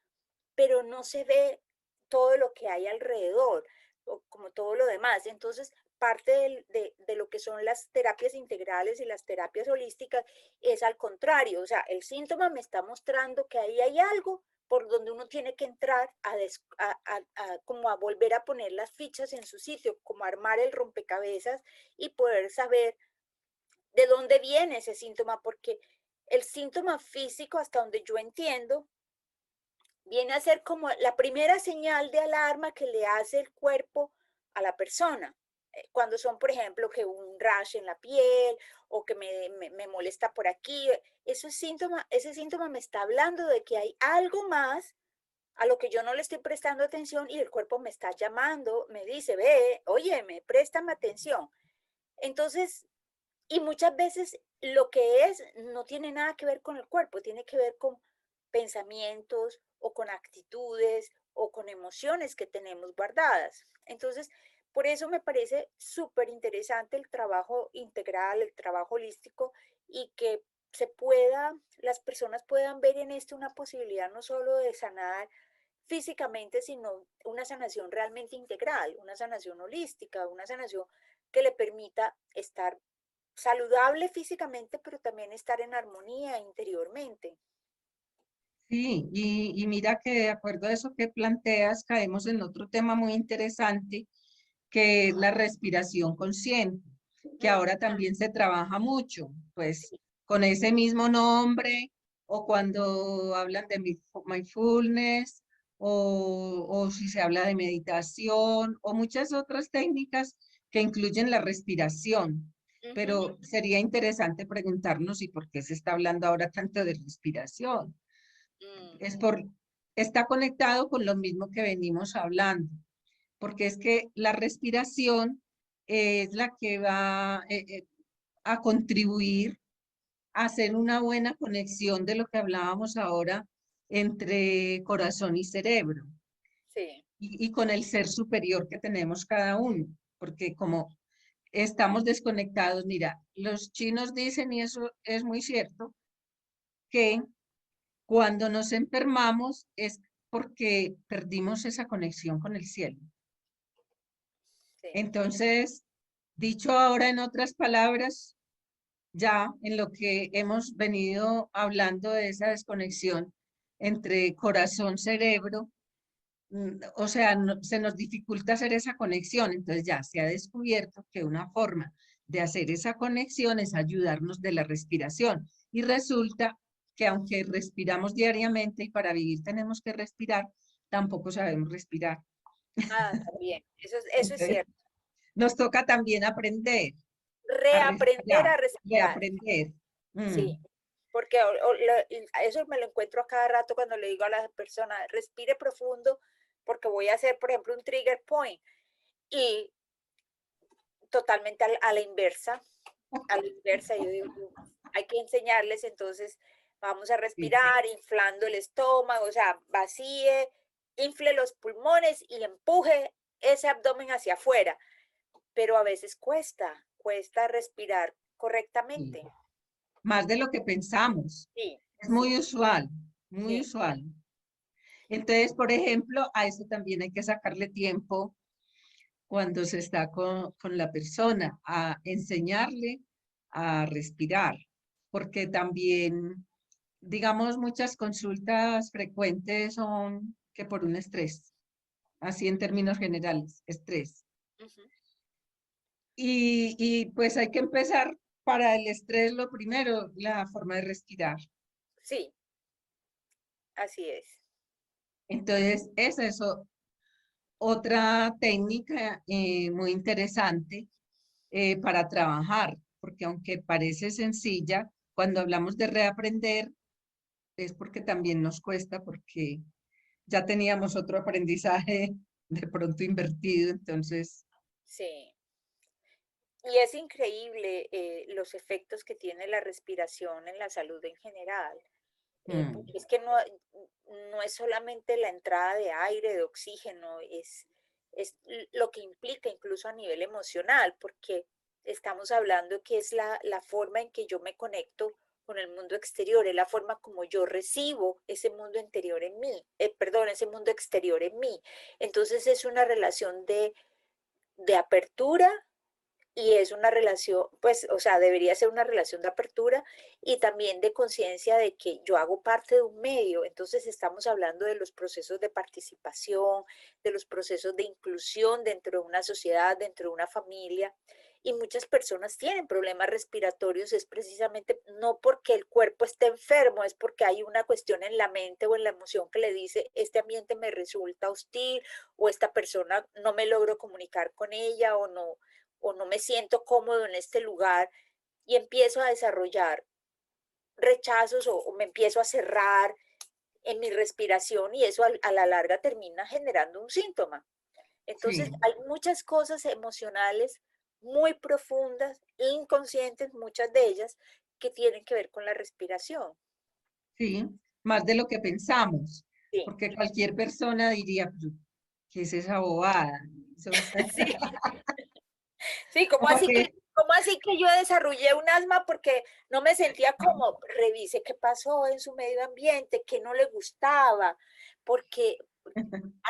pero no se ve todo lo que hay alrededor, o como todo lo demás. Entonces, parte de lo que son las terapias integrales y las terapias holísticas es al contrario, o sea, el síntoma me está mostrando que ahí hay algo por donde uno tiene que entrar como a volver a poner las fichas en su sitio, como armar el rompecabezas y poder saber de dónde viene ese síntoma, porque el síntoma físico, hasta donde yo entiendo, viene a ser como la primera señal de alarma que le hace el cuerpo a la persona. Cuando son, por ejemplo, que un rash en la piel o que me molesta por aquí, ese síntoma me está hablando de que hay algo más a lo que yo no le estoy prestando atención y el cuerpo me está llamando, me dice, ve, óyeme, préstame atención. Entonces, y muchas veces lo que es no tiene nada que ver con el cuerpo, tiene que ver con pensamientos o con actitudes o con emociones que tenemos guardadas. Entonces, por eso me parece súper interesante el trabajo integral, el trabajo holístico y que las personas puedan ver en esto una posibilidad no solo de sanar físicamente, sino una sanación realmente integral, una sanación holística, una sanación que le permita estar saludable físicamente, pero también estar en armonía interiormente. Sí, y mira que de acuerdo a eso que planteas, caemos en otro tema muy interesante, que es la respiración consciente, que Mm, ahora también se trabaja mucho, pues con ese mismo nombre, o cuando hablan de mindfulness, o si se habla de meditación, o muchas otras técnicas que incluyen la respiración. ujú, Pero sería interesante preguntarnos, ¿y por qué se está hablando ahora tanto de respiración? mm, Es por, está conectado con lo mismo que venimos hablando, porque es que la respiración es la que va a contribuir a hacer una buena conexión de lo que hablábamos ahora entre corazón y cerebro sí, y con el ser superior que tenemos cada uno, porque como estamos desconectados, mira, los chinos dicen, y eso es muy cierto, que cuando nos enfermamos es porque perdimos esa conexión con el cielo. sí. Entonces, dicho ahora en otras palabras, ya en lo que hemos venido hablando de esa desconexión entre corazón-cerebro, o sea, se nos dificulta hacer esa conexión. Entonces ya se ha descubierto que una forma de hacer esa conexión es ayudarnos de la respiración. Y resulta que aunque respiramos diariamente y para vivir tenemos que respirar, tampoco sabemos respirar. Ah, también, eso es Entonces, cierto. nos toca también aprender a Reaprender respirar, a respirar, reaprender. sí, Mm, porque eso me lo encuentro a cada rato cuando le digo a las personas, respire profundo, porque voy a hacer, por ejemplo, un trigger point, y totalmente a la inversa, yo digo, hay que enseñarles, entonces vamos a sí, respirar inflando el estómago, o sea, vacíe, infle los pulmones y empuje ese abdomen hacia afuera, pero a veces cuesta respirar sí. correctamente. Más de lo que pensamos. Sí, Es sí, muy usual, muy sí. usual. Entonces, por ejemplo, a eso también hay que sacarle tiempo cuando se está con la persona, a enseñarle a respirar, porque también, digamos, muchas consultas frecuentes son que por un estrés, así en términos generales, estrés. Ujú. Y pues hay que empezar para el estrés, lo primero, la forma de respirar. Sí, así es. Entonces, esa es otra técnica muy interesante para trabajar, porque aunque parece sencilla, cuando hablamos de reaprender, es porque también nos cuesta, porque ya teníamos otro aprendizaje de pronto invertido, entonces, Sí. Y es increíble los efectos que tiene la respiración en la salud en general, mm, porque es que no es solamente la entrada de aire, de oxígeno, es lo que implica incluso a nivel emocional, porque estamos hablando que es la forma en que yo me conecto con el mundo exterior, es la forma como yo recibo ese mundo interior en mí, perdón, ese mundo exterior en mí. Entonces es una relación de apertura y es una relación, pues, o sea, debería ser una relación de apertura y también de conciencia de que yo hago parte de un medio. Entonces estamos hablando de los procesos de participación, de los procesos de inclusión dentro de una sociedad, dentro de una familia. Y muchas personas tienen problemas respiratorios, es precisamente no porque el cuerpo esté enfermo, es porque hay una cuestión en la mente o en la emoción que le dice, este ambiente me resulta hostil o esta persona no me logro comunicar con ella o no me siento cómodo en este lugar y empiezo a desarrollar rechazos o me empiezo a cerrar en mi respiración y eso a la larga termina generando un síntoma. Entonces sí, hay muchas cosas emocionales muy profundas, inconscientes, muchas de ellas, que tienen que ver con la respiración. sí, más de lo que pensamos, Sí, porque cualquier persona diría, "Pero, ¿qué es esa bobada? Eso- sí, sí, como que, cómo así que yo desarrollé un asma porque no me sentía como, revise qué pasó en su medio ambiente, qué no le gustaba, porque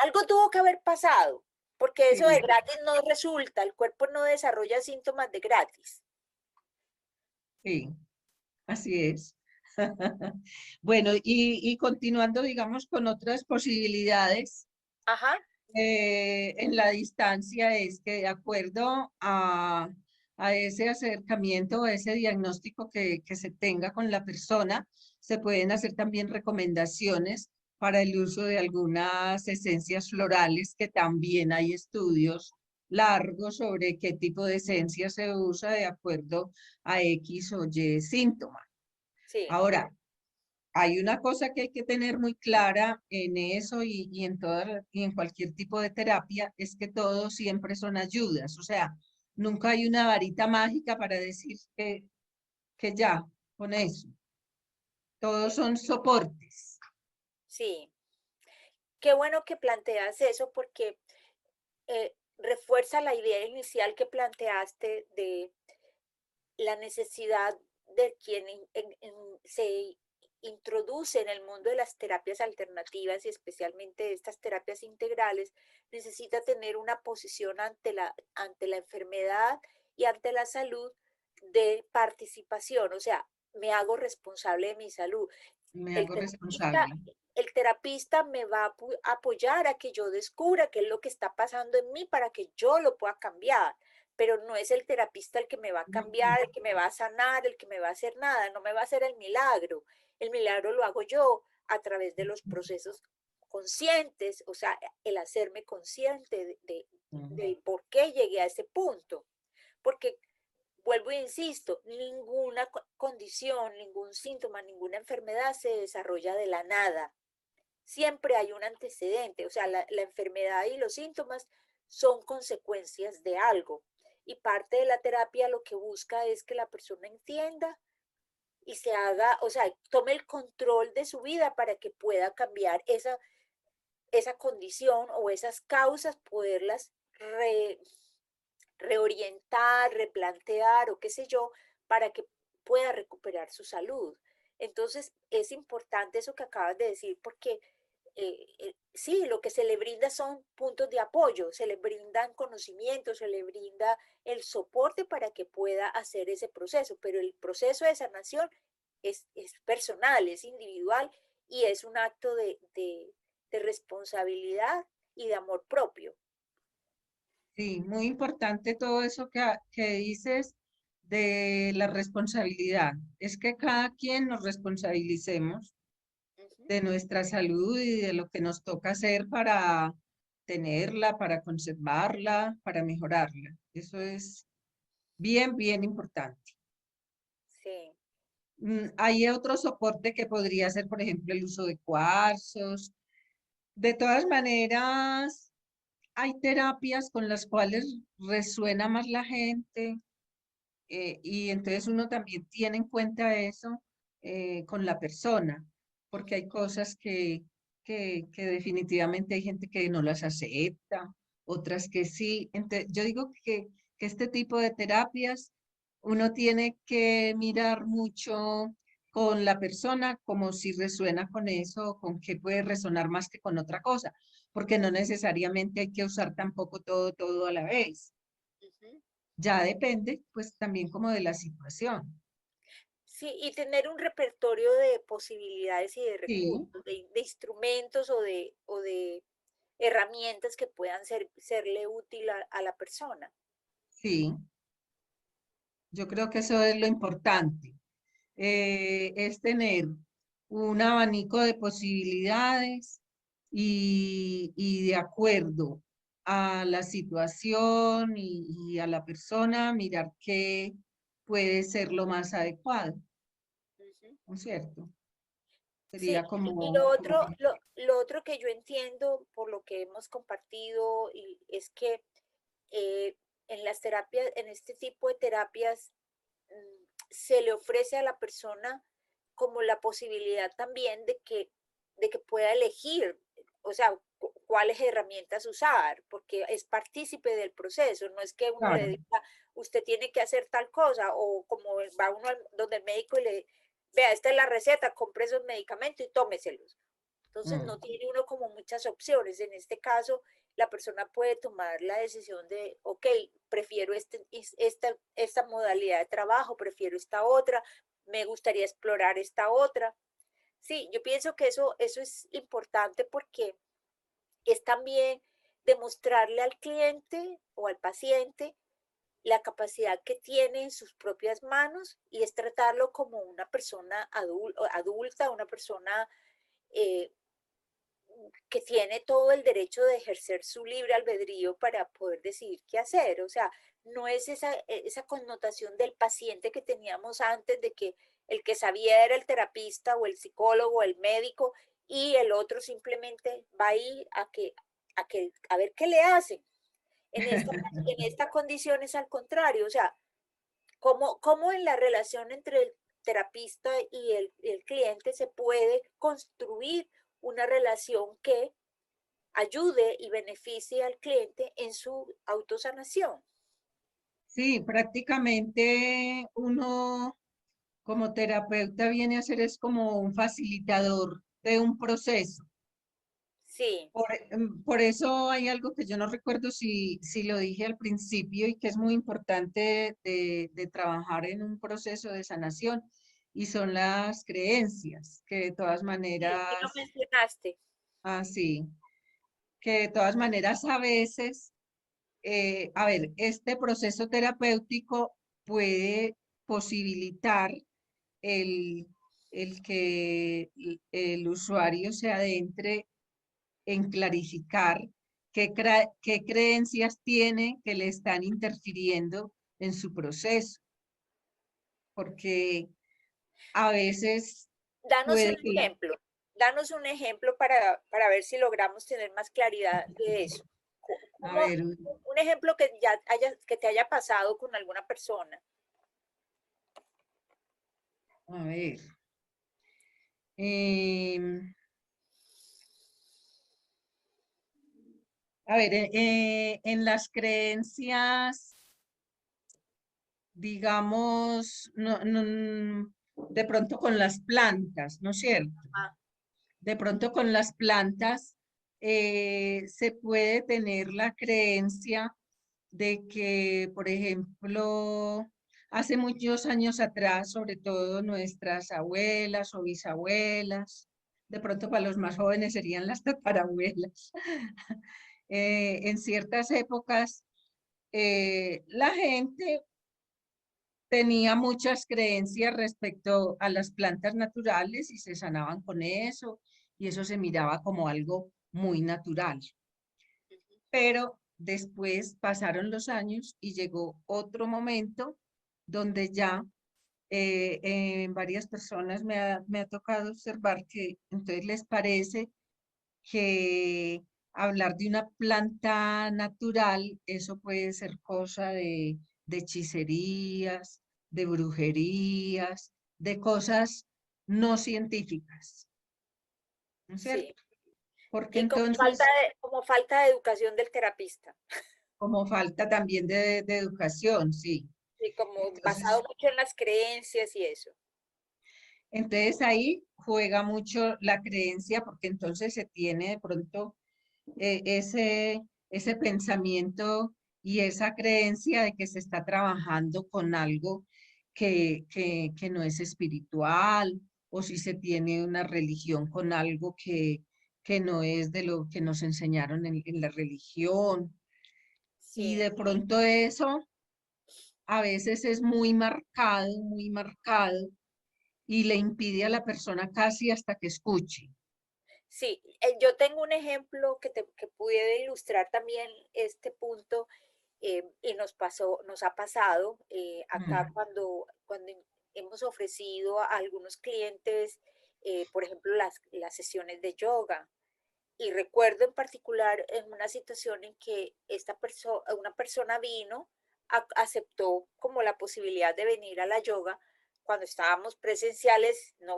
algo tuvo que haber pasado, porque eso de sí, gratis no resulta, el cuerpo no desarrolla síntomas de gratis. sí, así es. Bueno, y continuando, digamos, con otras posibilidades Ajá, en la distancia, es que de acuerdo a ese acercamiento, a ese diagnóstico que se tenga con la persona, se pueden hacer también recomendaciones para el uso de algunas esencias florales, que también hay estudios largos sobre qué tipo de esencia se usa de acuerdo a X o Y síntoma. sí, Ahora, hay una cosa que hay que tener muy clara en eso y en y en cualquier tipo de terapia, es que todo siempre son ayudas. O sea, nunca hay una varita mágica para decir que ya, con eso. Todos son soportes. sí. Qué bueno que planteas eso porque refuerza la idea inicial que planteaste de la necesidad de quien se introduce en el mundo de las terapias alternativas y especialmente estas terapias integrales, necesita tener una posición ante la enfermedad y ante la salud de participación, o sea, me hago responsable de mi salud. Me El hago terapista, responsable. el terapista me va a apoyar a que yo descubra qué es lo que está pasando en mí para que yo lo pueda cambiar, pero no es el terapista el que me va a Ujú. cambiar, el que me va a sanar, el que me va a hacer nada, no me va a hacer el milagro. El milagro lo hago yo a través de los procesos conscientes, o sea, el hacerme consciente de por qué llegué a ese punto. Porque vuelvo e insisto, ninguna condición, ningún síntoma, ninguna enfermedad se desarrolla de la nada. Siempre hay un antecedente, o sea, la enfermedad y los síntomas son consecuencias de algo. Y parte de la terapia lo que busca es que la persona entienda y se haga, o sea, tome el control de su vida para que pueda cambiar esa condición o esas causas, poderlas reorientar, replantear o qué sé yo, para que pueda recuperar su salud. Entonces, es importante eso que acabas de decir porque sí, lo que se le brinda son puntos de apoyo, se le brindan conocimientos, se le brinda el soporte para que pueda hacer ese proceso, pero el proceso de sanación es personal, es individual y es un acto de responsabilidad y de amor propio. Sí, muy importante todo eso que dices de la responsabilidad. Es que cada quien nos responsabilicemos de nuestra salud y de lo que nos toca hacer para tenerla, para conservarla, para mejorarla. Eso es bien, bien importante. Sí. Hay otro soporte que podría ser, por ejemplo, el uso de cuarzos. De todas maneras, hay terapias con las cuales resuena más la gente, y entonces uno también tiene en cuenta eso con la persona, porque hay cosas que definitivamente hay gente que no las acepta, otras que sí. Entonces, yo digo que este tipo de terapias uno tiene que mirar mucho con la persona, como si resuena con eso, con qué puede resonar más que con otra cosa, porque no necesariamente hay que usar tampoco todo a la vez. Ujú. Ya depende, pues también como de la situación. Sí, y tener un repertorio de posibilidades y de Sí, recursos, de instrumentos o de herramientas que puedan serle útil a la persona. sí, yo creo que eso es lo importante. Es tener un abanico de posibilidades y de acuerdo a la situación y a la persona, mirar qué puede ser lo más adecuado, Ujú. ¿no es cierto? Sí, Sería y como lo otro que yo entiendo por lo que hemos compartido es que eh, en las terapias, en este tipo de terapias, se le ofrece a la persona como la posibilidad también de que pueda elegir, o sea, cuáles herramientas usar, porque es partícipe del proceso, no es que uno le claro. diga, usted tiene que hacer tal cosa, o como va uno donde el médico y le, vea, esta es la receta, compre esos medicamentos y tómeselos. Entonces Mm. no tiene uno como muchas opciones. En este caso, la persona puede tomar la decisión de, ok, prefiero esta modalidad de trabajo, prefiero esta otra, me gustaría explorar esta otra. Sí, yo pienso que eso es importante porque es también demostrarle al cliente o al paciente la capacidad que tiene en sus propias manos y es tratarlo como una persona adulta, una persona eh, que tiene todo el derecho de ejercer su libre albedrío para poder decidir qué hacer. O sea, no es esa connotación del paciente que teníamos antes de que el que sabía era el terapista o el psicólogo o el médico y el otro simplemente va a ir a ver qué le hacen. En esta condición es al contrario, o sea, cómo en la relación entre el terapista y el cliente se puede construir una relación que ayude y beneficie al cliente en su autosanación. Sí, prácticamente uno como terapeuta viene a ser es como un facilitador de un proceso. Sí, Por eso hay algo que yo no recuerdo si lo dije al principio y que es muy importante de trabajar en un proceso de sanación, y son las creencias, que de todas sí lo maneras, mencionaste. así, que de todas maneras a veces, a ver, este proceso terapéutico puede posibilitar el, el que el usuario se adentre en clarificar qué creencias tiene que le están interfiriendo en su proceso, porque a veces Danos un puede que, ejemplo, danos un ejemplo para ver si logramos tener más claridad de eso. a ¿Cómo, ver, un ejemplo que que te haya pasado con alguna persona? a ver, em, en las creencias, digamos, de pronto con las plantas, ¿no es cierto? Ah, De pronto con las plantas se puede tener la creencia de que, por ejemplo, hace muchos años atrás, sobre todo nuestras abuelas o bisabuelas, de pronto para los más jóvenes serían las tatarabuelas, en ciertas épocas la gente tenía muchas creencias respecto a las plantas naturales y se sanaban con eso, y eso se miraba como algo muy natural. Pero después pasaron los años y llegó otro momento donde ya en varias personas me ha tocado observar que entonces les parece que hablar de una planta natural, eso puede ser cosa de hechicerías, de brujerías, de cosas no científicas, ¿no es Sí, cierto? Porque sí, entonces, como falta de educación del terapista. como falta también de educación, sí. Sí, como basado Entonces, mucho en las creencias y eso. entonces ahí juega mucho la creencia, porque entonces se tiene de pronto ese pensamiento y esa creencia de que se está trabajando con algo que no es espiritual, o si se tiene una religión con algo que no es de lo que nos enseñaron en la religión. Y Sí, de pronto eso a veces es muy marcado, y le impide a la persona casi hasta que escuche. sí, yo tengo un ejemplo que puede ilustrar también este punto y nos ha pasado acá Mm, cuando hemos ofrecido a algunos clientes, por ejemplo, las sesiones de yoga. Y recuerdo en particular en una situación en que una persona vino, aceptó como la posibilidad de venir a la yoga cuando estábamos presenciales, no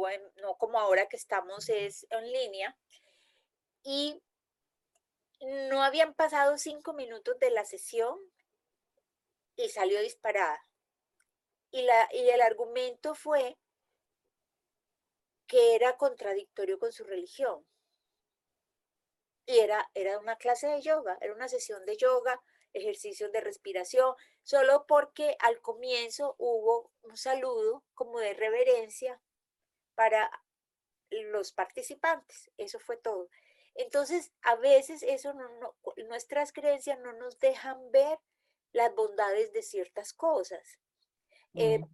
como ahora que estamos es en línea, y no habían pasado 5 minutos de la sesión y salió disparada. Y el argumento fue que era contradictorio con su religión. Y era una clase de yoga, era una sesión de yoga, ejercicios de respiración, solo porque al comienzo hubo un saludo como de reverencia para los participantes. Eso fue todo. Entonces, a veces nuestras creencias no nos dejan ver las bondades de ciertas cosas. Eh, mm,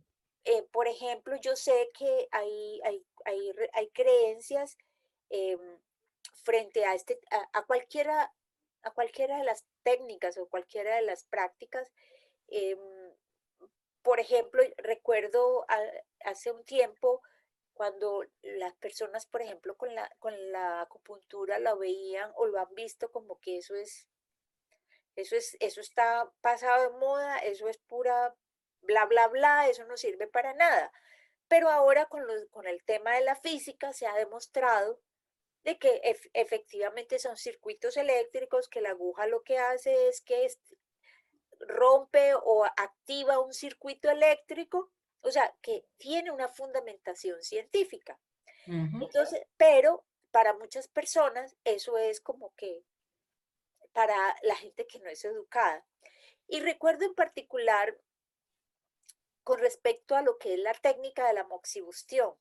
por ejemplo, yo sé que hay creencias em, frente a cualquiera de las técnicas o cualquiera de las prácticas. em, por ejemplo, recuerdo hace un tiempo cuando las personas, por ejemplo, con la acupuntura lo veían o lo han visto como que eso está pasado de moda, eso es pura bla, bla, bla, eso no sirve para nada. Pero ahora con el tema de la física se ha demostrado de que efectivamente son circuitos eléctricos, que la aguja lo que hace es que rompe o activa un circuito eléctrico, o sea, que tiene una fundamentación científica. ujú. Entonces, pero para muchas personas eso es como que para la gente que no es educada. Y recuerdo en particular con respecto a lo que es la técnica de la moxibustión,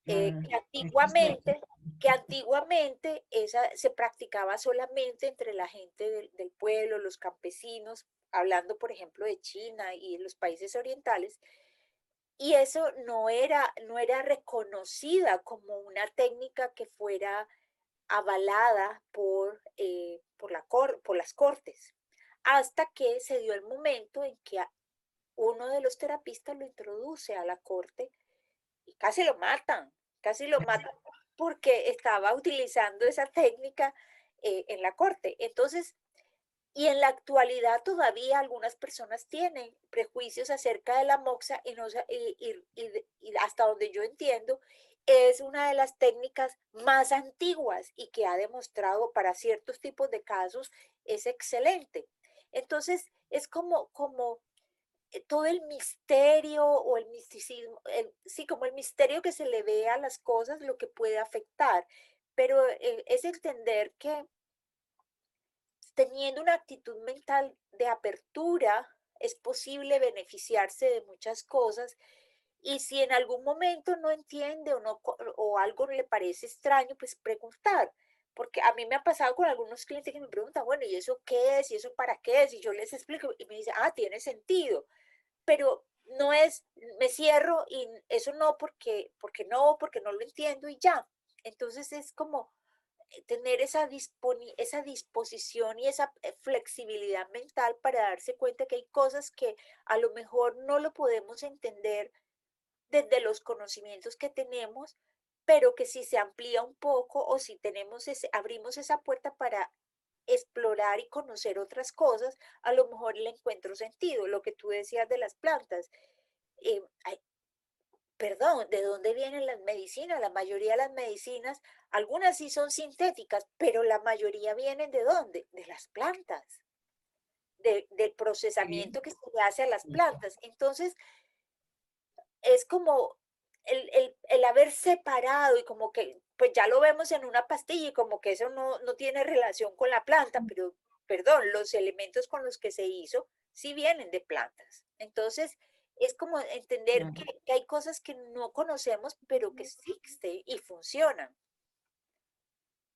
eh, Ah, que eso es cierto. antiguamente, que antiguamente esa se practicaba solamente entre la gente del pueblo, los campesinos, hablando por ejemplo de China y de los países orientales, y eso no era reconocida como una técnica que fuera avalada por las cortes, hasta que se dio el momento en que uno de los terapistas lo introduce a la corte y casi lo matan porque estaba utilizando esa técnica en la corte. Entonces, y en la actualidad todavía algunas personas tienen prejuicios acerca de la moxa y, no, y hasta donde yo entiendo es una de las técnicas más antiguas y que ha demostrado para ciertos tipos de casos es excelente. Entonces es como todo el misterio o el misticismo, sí, como el misterio que se le ve a las cosas, lo que puede afectar, pero es entender que teniendo una actitud mental de apertura, es posible beneficiarse de muchas cosas y si en algún momento no entiende o algo le parece extraño, pues preguntar. Porque a mí me ha pasado con algunos clientes que me preguntan, bueno, ¿y eso qué es? ¿Y eso para qué es? Y yo les explico y me dicen, ah, tiene sentido. Pero no es, me cierro y eso no porque no lo entiendo y ya. Entonces es como tener esa disposición y esa flexibilidad mental para darse cuenta que hay cosas que a lo mejor no lo podemos entender desde los conocimientos que tenemos, pero que si se amplía un poco o si abrimos esa puerta para explorar y conocer otras cosas, a lo mejor le encuentro sentido. Lo que tú decías de las plantas. Hay, perdón, ¿de dónde vienen las medicinas? La mayoría de las medicinas, algunas sí son sintéticas, pero la mayoría vienen ¿de dónde? De las plantas, del Sí. procesamiento que se le hace a las plantas. Entonces, es como el haber separado y como que, pues ya lo vemos en una pastilla y como que eso no tiene relación con la planta, pero, perdón, los elementos con los que se hizo sí vienen de plantas. Entonces, es como entender Claro. que hay cosas que no conocemos, pero que existen y funcionan.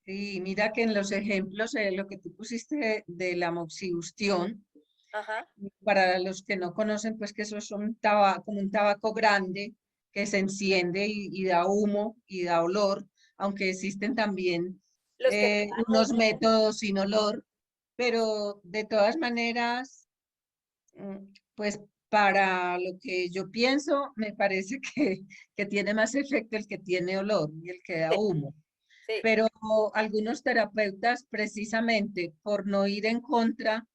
Sí, mira que en los ejemplos, lo que tú pusiste de la moxibustión, Ajá. para los que no conocen, pues que eso es un tabaco, como un tabaco grande que se enciende y da humo y da olor, aunque existen también Los que no dan unos humo. métodos sin olor, pero de todas maneras, pues para lo que yo pienso, me parece que tiene más efecto el que tiene olor y el que da Sí, humo. sí. Pero algunos terapeutas, precisamente por no ir en contra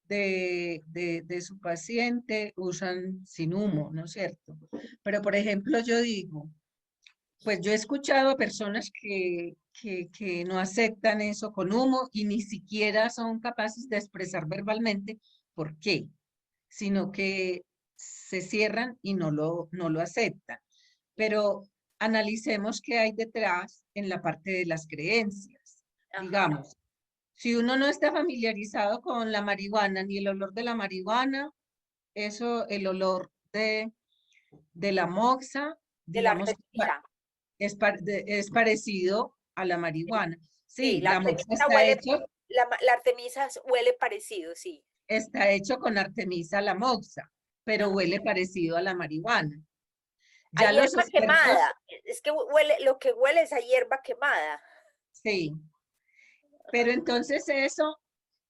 de su paciente, usan sin humo, ¿no es cierto? Pero, por ejemplo, yo digo, pues yo he escuchado a personas que no aceptan eso con humo y ni siquiera son capaces de expresar verbalmente por qué, sino que se cierran y no lo aceptan. Pero analicemos qué hay detrás en la parte de las creencias. Ajá. Digamos, si uno no está familiarizado con la marihuana ni el olor de la marihuana, eso, el olor de la moxa, De la digamos, Artemisa. es parecido a la marihuana. Sí, Sí, la la moxa Artemisa huele, la Artemisa huele parecido, sí. está hecho con artemisa la moxa, pero Ajá. huele parecido a la marihuana. A Ya los hierba expertos, quemada. Es que huele, lo que huele es a hierba quemada. sí, pero Ajá. entonces eso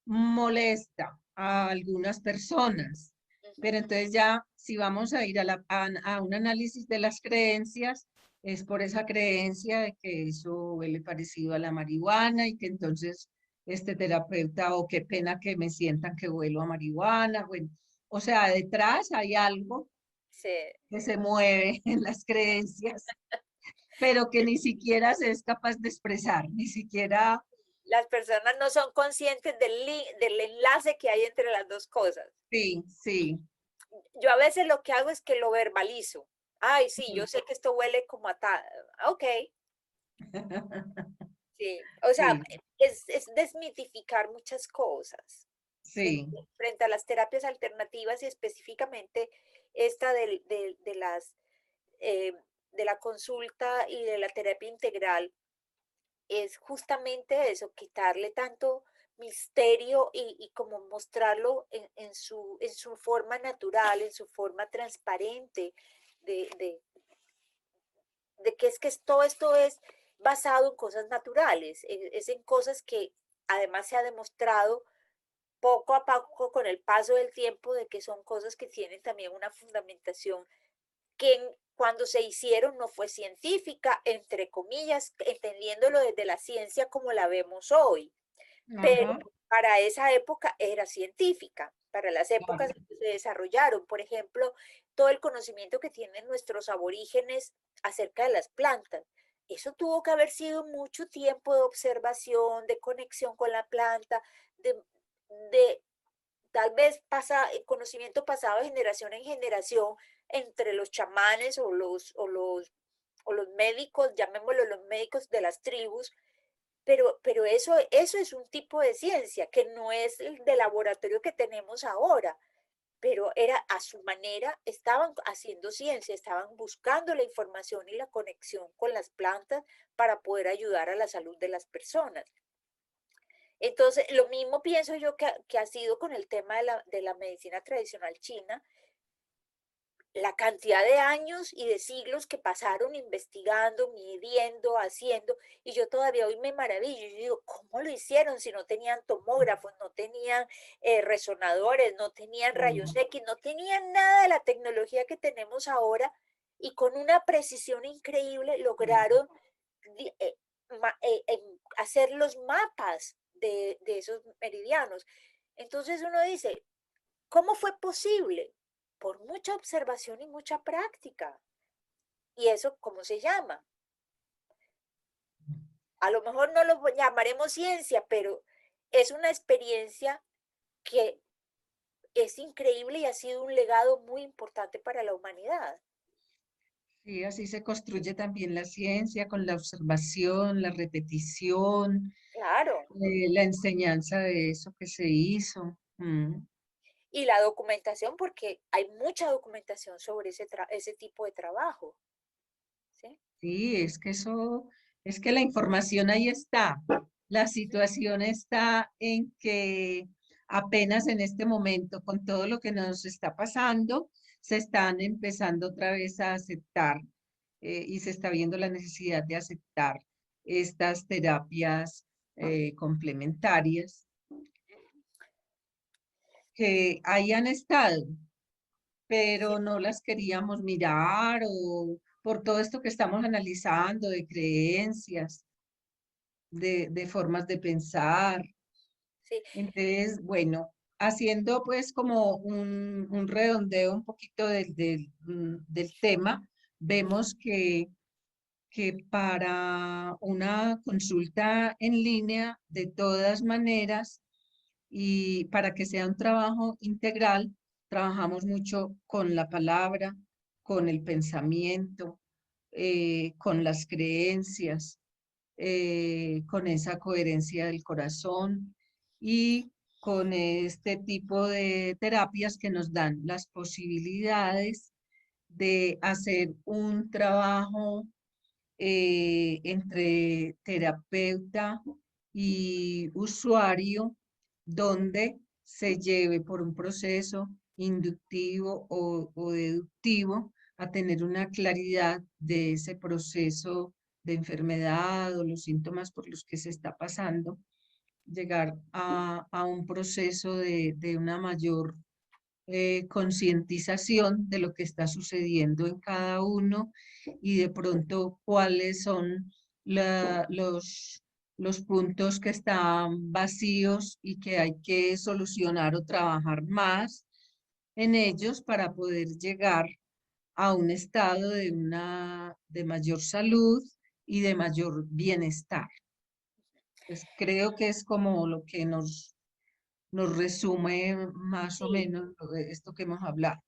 molesta a algunas personas. Pero Ujú. entonces ya, si vamos a ir a un análisis de las creencias, es por esa creencia de que eso huele parecido a la marihuana y que entonces este terapeuta, o qué pena que me sientan que huelo a marihuana, bueno, o sea, detrás hay algo Sí. que se mueve en las creencias, pero que ni siquiera se es capaz de expresar, ni siquiera, Las personas no son conscientes del enlace que hay entre las dos cosas. sí, sí. Yo a veces lo que hago es que lo verbalizo. Ay, sí, yo Sí. sé que esto huele como a tal. Ok, sí. O sea, Sí, es desmitificar muchas cosas frente, sí, frente a las terapias alternativas y específicamente esta eh, de la consulta y de la terapia integral es justamente eso, quitarle tanto misterio y como mostrarlo en su forma natural, en su forma transparente, de, de, de que todo esto es basado en cosas naturales, es en cosas que además se ha demostrado poco a poco con el paso del tiempo de que son cosas que tienen también una fundamentación que cuando se hicieron no fue científica, entre comillas, entendiéndolo desde la ciencia como la vemos hoy, pero ajá, para esa época era científica, para las épocas claro, en que se desarrollaron, por ejemplo, todo el conocimiento que tienen nuestros aborígenes acerca de las plantas. Eso tuvo que haber sido mucho tiempo de observación, de conexión con la planta, de tal vez pasa el conocimiento pasado de generación en generación entre los chamanes o los médicos, llamémoslo los médicos de las tribus, pero eso es un tipo de ciencia que no es el de laboratorio que tenemos ahora, pero era a su manera, estaban haciendo ciencia, estaban buscando la información y la conexión con las plantas para poder ayudar a la salud de las personas. Entonces, lo mismo pienso yo que ha sido con el tema de la medicina tradicional china. la cantidad de años y de siglos que pasaron investigando, midiendo, haciendo, y yo todavía hoy me maravillo, yo digo, ¿cómo lo hicieron si no tenían tomógrafos, no tenían resonadores, no tenían rayos Mm, X, no tenían nada de la tecnología que tenemos ahora, y con una precisión increíble mm. lograron hacer los mapas de esos meridianos? Entonces uno dice, ¿cómo fue posible? Por mucha observación y mucha práctica. ¿Y eso cómo se llama? A lo mejor no lo llamaremos ciencia, pero es una experiencia que es increíble y ha sido un legado muy importante para la humanidad. Sí, así se construye también la ciencia, con la observación, la repetición, Claro. la enseñanza de eso que se hizo. Y la documentación, porque hay mucha documentación sobre ese tipo de trabajo. ¿Sí? Sí, es que eso, es que la información ahí está. La situación está en que apenas en este momento, con todo lo que nos está pasando, se están empezando otra vez a aceptar y se está viendo la necesidad de aceptar estas terapias complementarias que hayan estado, Sí. pero no las queríamos mirar o por todo esto que estamos analizando de creencias, de formas de pensar. Sí. Entonces, bueno, haciendo pues como un redondeo un poquito del tema, vemos que para una consulta en línea, de todas maneras, y para que sea un trabajo integral, trabajamos mucho con la palabra, con el pensamiento, con las creencias, con esa coherencia del corazón y con este tipo de terapias que nos dan las posibilidades de hacer un trabajo entre terapeuta y usuario, donde se lleve por un proceso inductivo o deductivo a tener una claridad de ese proceso de enfermedad o los síntomas por los que se está pasando, llegar a un proceso de una mayor concientización de lo que está sucediendo en cada uno y de pronto cuáles son los puntos que están vacíos y que hay que solucionar o trabajar más en ellos para poder llegar a un estado de mayor salud y de mayor bienestar. Pues creo que es como lo que nos resume más o Sí. menos esto que hemos hablado.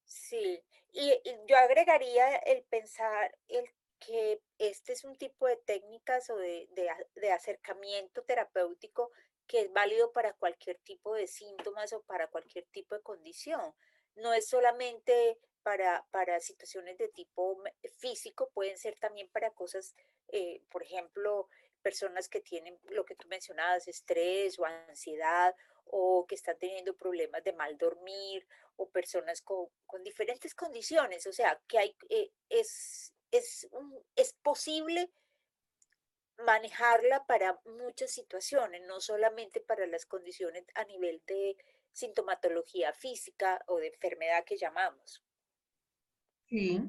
Sí, y yo agregaría el pensar el que este es un tipo de técnicas o de acercamiento terapéutico que es válido para cualquier tipo de síntomas o para cualquier tipo de condición. No es solamente para situaciones de tipo físico, pueden ser también para cosas, por ejemplo, personas que tienen lo que tú mencionabas, estrés o ansiedad o que están teniendo problemas de mal dormir o personas con diferentes condiciones, o sea, que hay, es posible manejarla para muchas situaciones, no solamente para las condiciones a nivel de sintomatología física o de enfermedad que llamamos, Sí,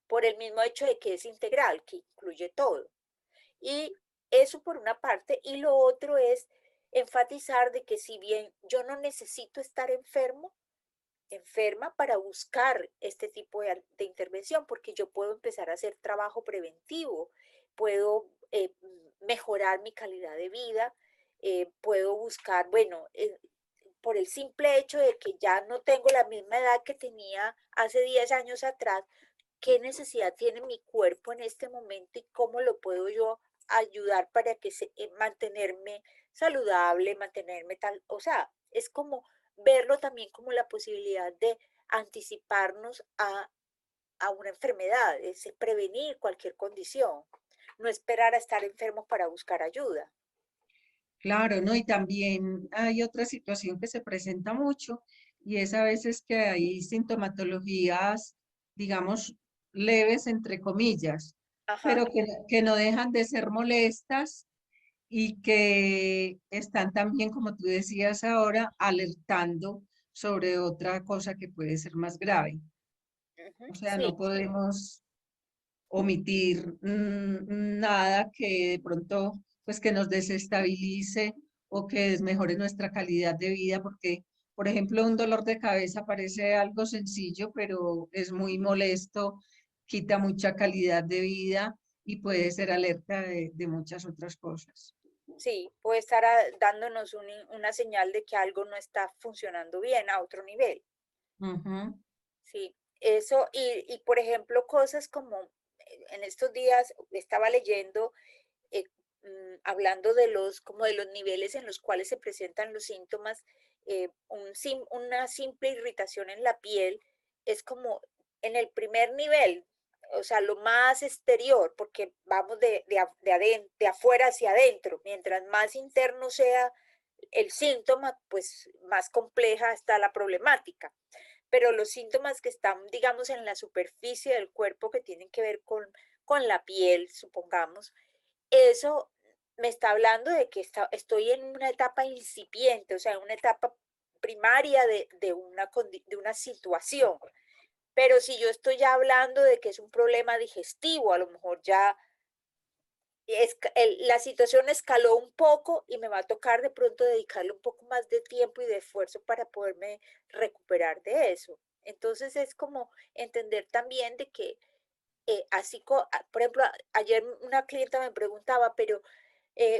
por el mismo hecho de que es integral, que incluye todo. Y eso por una parte, y lo otro es enfatizar de que si bien yo no necesito estar enferma para buscar este tipo de intervención, porque yo puedo empezar a hacer trabajo preventivo, puedo mejorar mi calidad de vida, puedo buscar, bueno, por el simple hecho de que ya no tengo la misma edad que tenía hace 10 años atrás, qué necesidad tiene mi cuerpo en este momento y cómo lo puedo yo ayudar para que mantenerme saludable, mantenerme tal, o sea, es como verlo también como la posibilidad de anticiparnos a una enfermedad, es prevenir cualquier condición, no esperar a estar enfermos para buscar ayuda. claro, ¿no? Y también hay otra situación que se presenta mucho y es a veces que hay sintomatologías, digamos, leves, entre comillas, Ajá. pero que no dejan de ser molestas y que están también, como tú decías ahora, alertando sobre otra cosa que puede ser más grave. Ujú, O sea, no sí, podemos omitir nada que de pronto, pues que nos desestabilice o que desmejore nuestra calidad de vida, porque, por ejemplo, un dolor de cabeza parece algo sencillo, pero es muy molesto, quita mucha calidad de vida y puede ser alerta de muchas otras cosas. sí, puede estar dándonos una señal de que algo no está funcionando bien a otro nivel. Ujú. Sí, eso, por ejemplo, cosas como en estos días estaba leyendo, eh, hablando de como de los niveles en los cuales se presentan los síntomas, una simple irritación en la piel es como en el primer nivel, o sea, lo más exterior, porque vamos de afuera hacia adentro. Mientras más interno sea el síntoma, pues más compleja está la problemática. Pero los síntomas que están, digamos, en la superficie del cuerpo, que tienen que ver con la piel, supongamos, eso me está hablando de que estoy en una etapa incipiente, o sea, en una etapa primaria de una situación. Pero si yo estoy ya hablando de que es un problema digestivo, a lo mejor ya la situación escaló un poco y me va a tocar de pronto dedicarle un poco más de tiempo y de esfuerzo para poderme recuperar de eso. Entonces es como entender también de que por ejemplo, ayer una clienta me preguntaba, pero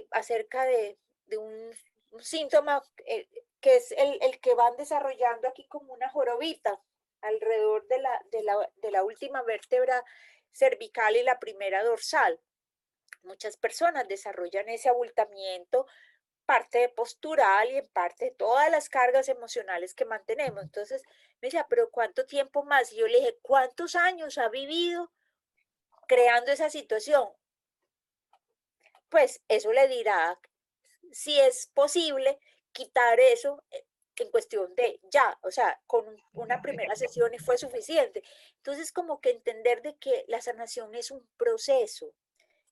acerca de un síntoma que es el que van desarrollando aquí como una jorobita alrededor de la última vértebra cervical y la primera dorsal. Muchas personas desarrollan ese abultamiento, parte de postural y en parte de todas las cargas emocionales que mantenemos. Entonces me decía, pero ¿cuánto tiempo más? Y yo le dije, ¿cuántos años ha vivido creando esa situación? Pues eso le dirá si es posible quitar eso en cuestión de ya, o sea, con una primera sesión y fue suficiente. Entonces, como que entender de que la sanación es un proceso,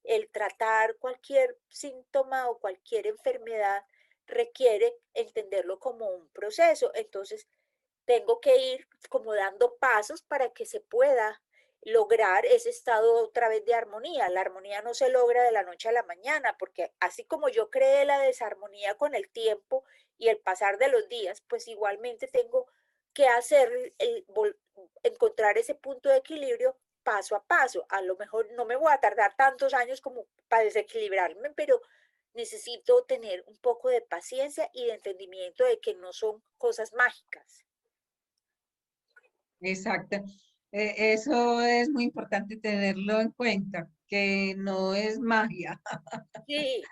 el tratar cualquier síntoma o cualquier enfermedad requiere entenderlo como un proceso. Entonces, tengo que ir como dando pasos para que se pueda lograr ese estado otra vez de armonía. La armonía no se logra de la noche a la mañana, porque así como yo creé la desarmonía con el tiempo y el pasar de los días, pues igualmente tengo que encontrar ese punto de equilibrio paso a paso. A lo mejor no me voy a tardar tantos años como para desequilibrarme, pero necesito tener un poco de paciencia y de entendimiento de que no son cosas mágicas. Exacto. Eso es muy importante tenerlo en cuenta, que no es magia. Sí,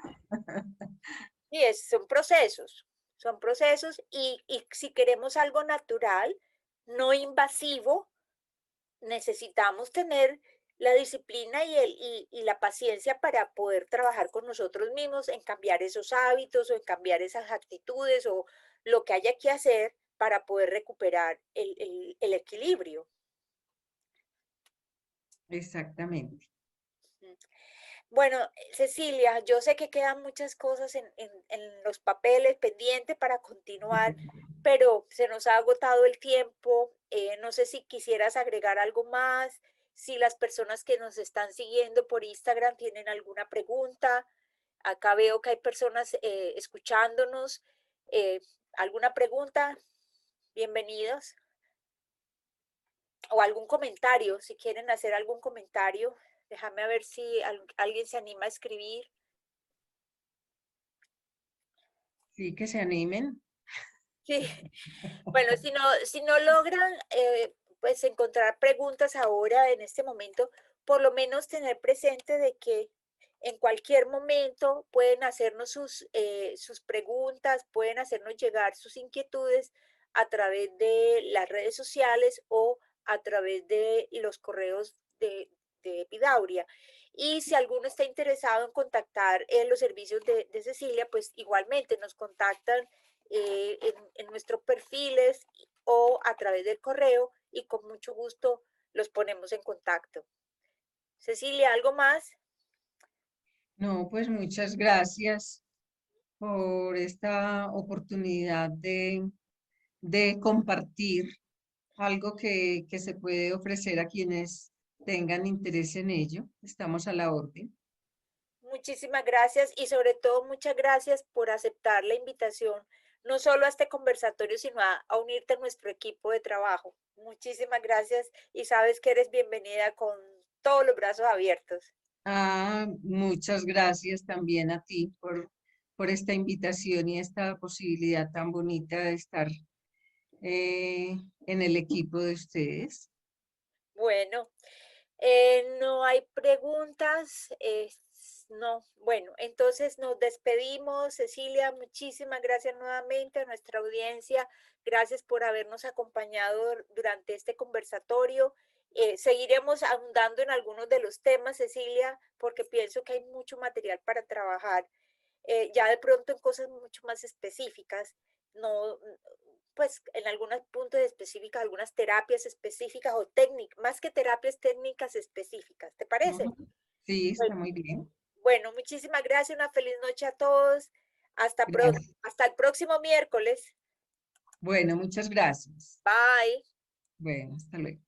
sí, son procesos y si queremos algo natural, no invasivo, necesitamos tener la disciplina y la paciencia para poder trabajar con nosotros mismos en cambiar esos hábitos o en cambiar esas actitudes o lo que haya que hacer para poder recuperar el equilibrio. Exactamente. Bueno, Cecilia, yo sé que quedan muchas cosas en los papeles pendientes para continuar, pero se nos ha agotado el tiempo. No sé si quisieras agregar algo más, si las personas que nos están siguiendo por Instagram tienen alguna pregunta. Acá veo que hay personas escuchándonos. Eh, ¿Alguna pregunta? Bienvenidos. O algún comentario, si quieren hacer algún comentario. Déjame ver si alguien se anima a escribir. Sí, que se animen. Sí, bueno, si no logran pues encontrar preguntas ahora en este momento, por lo menos tener presente de que en cualquier momento pueden hacernos sus preguntas, pueden hacernos llegar sus inquietudes a través de las redes sociales o a través de los correos de Epidauria. Y si alguno está interesado en contactar los servicios de Cecilia, pues igualmente nos contactan en nuestros perfiles o a través del correo y con mucho gusto los ponemos en contacto. Cecilia, ¿algo más? No, pues muchas gracias por esta oportunidad de compartir algo que se puede ofrecer a quienes tengan interés en ello. Estamos a la orden. Muchísimas gracias y sobre todo muchas gracias por aceptar la invitación, no solo a este conversatorio, sino a unirte a nuestro equipo de trabajo. Muchísimas gracias y sabes que eres bienvenida con todos los brazos abiertos. Ah, muchas gracias también a ti por esta invitación y esta posibilidad tan bonita de estar en el equipo de ustedes. Bueno, no hay preguntas. No, bueno, entonces nos despedimos. Cecilia, muchísimas gracias nuevamente a nuestra audiencia. Gracias por habernos acompañado durante este conversatorio. Seguiremos ahondando en algunos de los temas, Cecilia, porque pienso que hay mucho material para trabajar. Ya de pronto en cosas mucho más específicas, no, pues en algunos puntos específicos, algunas terapias específicas o técnicas, más que terapias técnicas específicas, ¿te parece? Ujú. Sí, está Bueno, muy bien. bueno, muchísimas gracias, una feliz noche a todos, Gracias. hasta el próximo miércoles, Bueno, muchas gracias. bye. Bueno, hasta luego.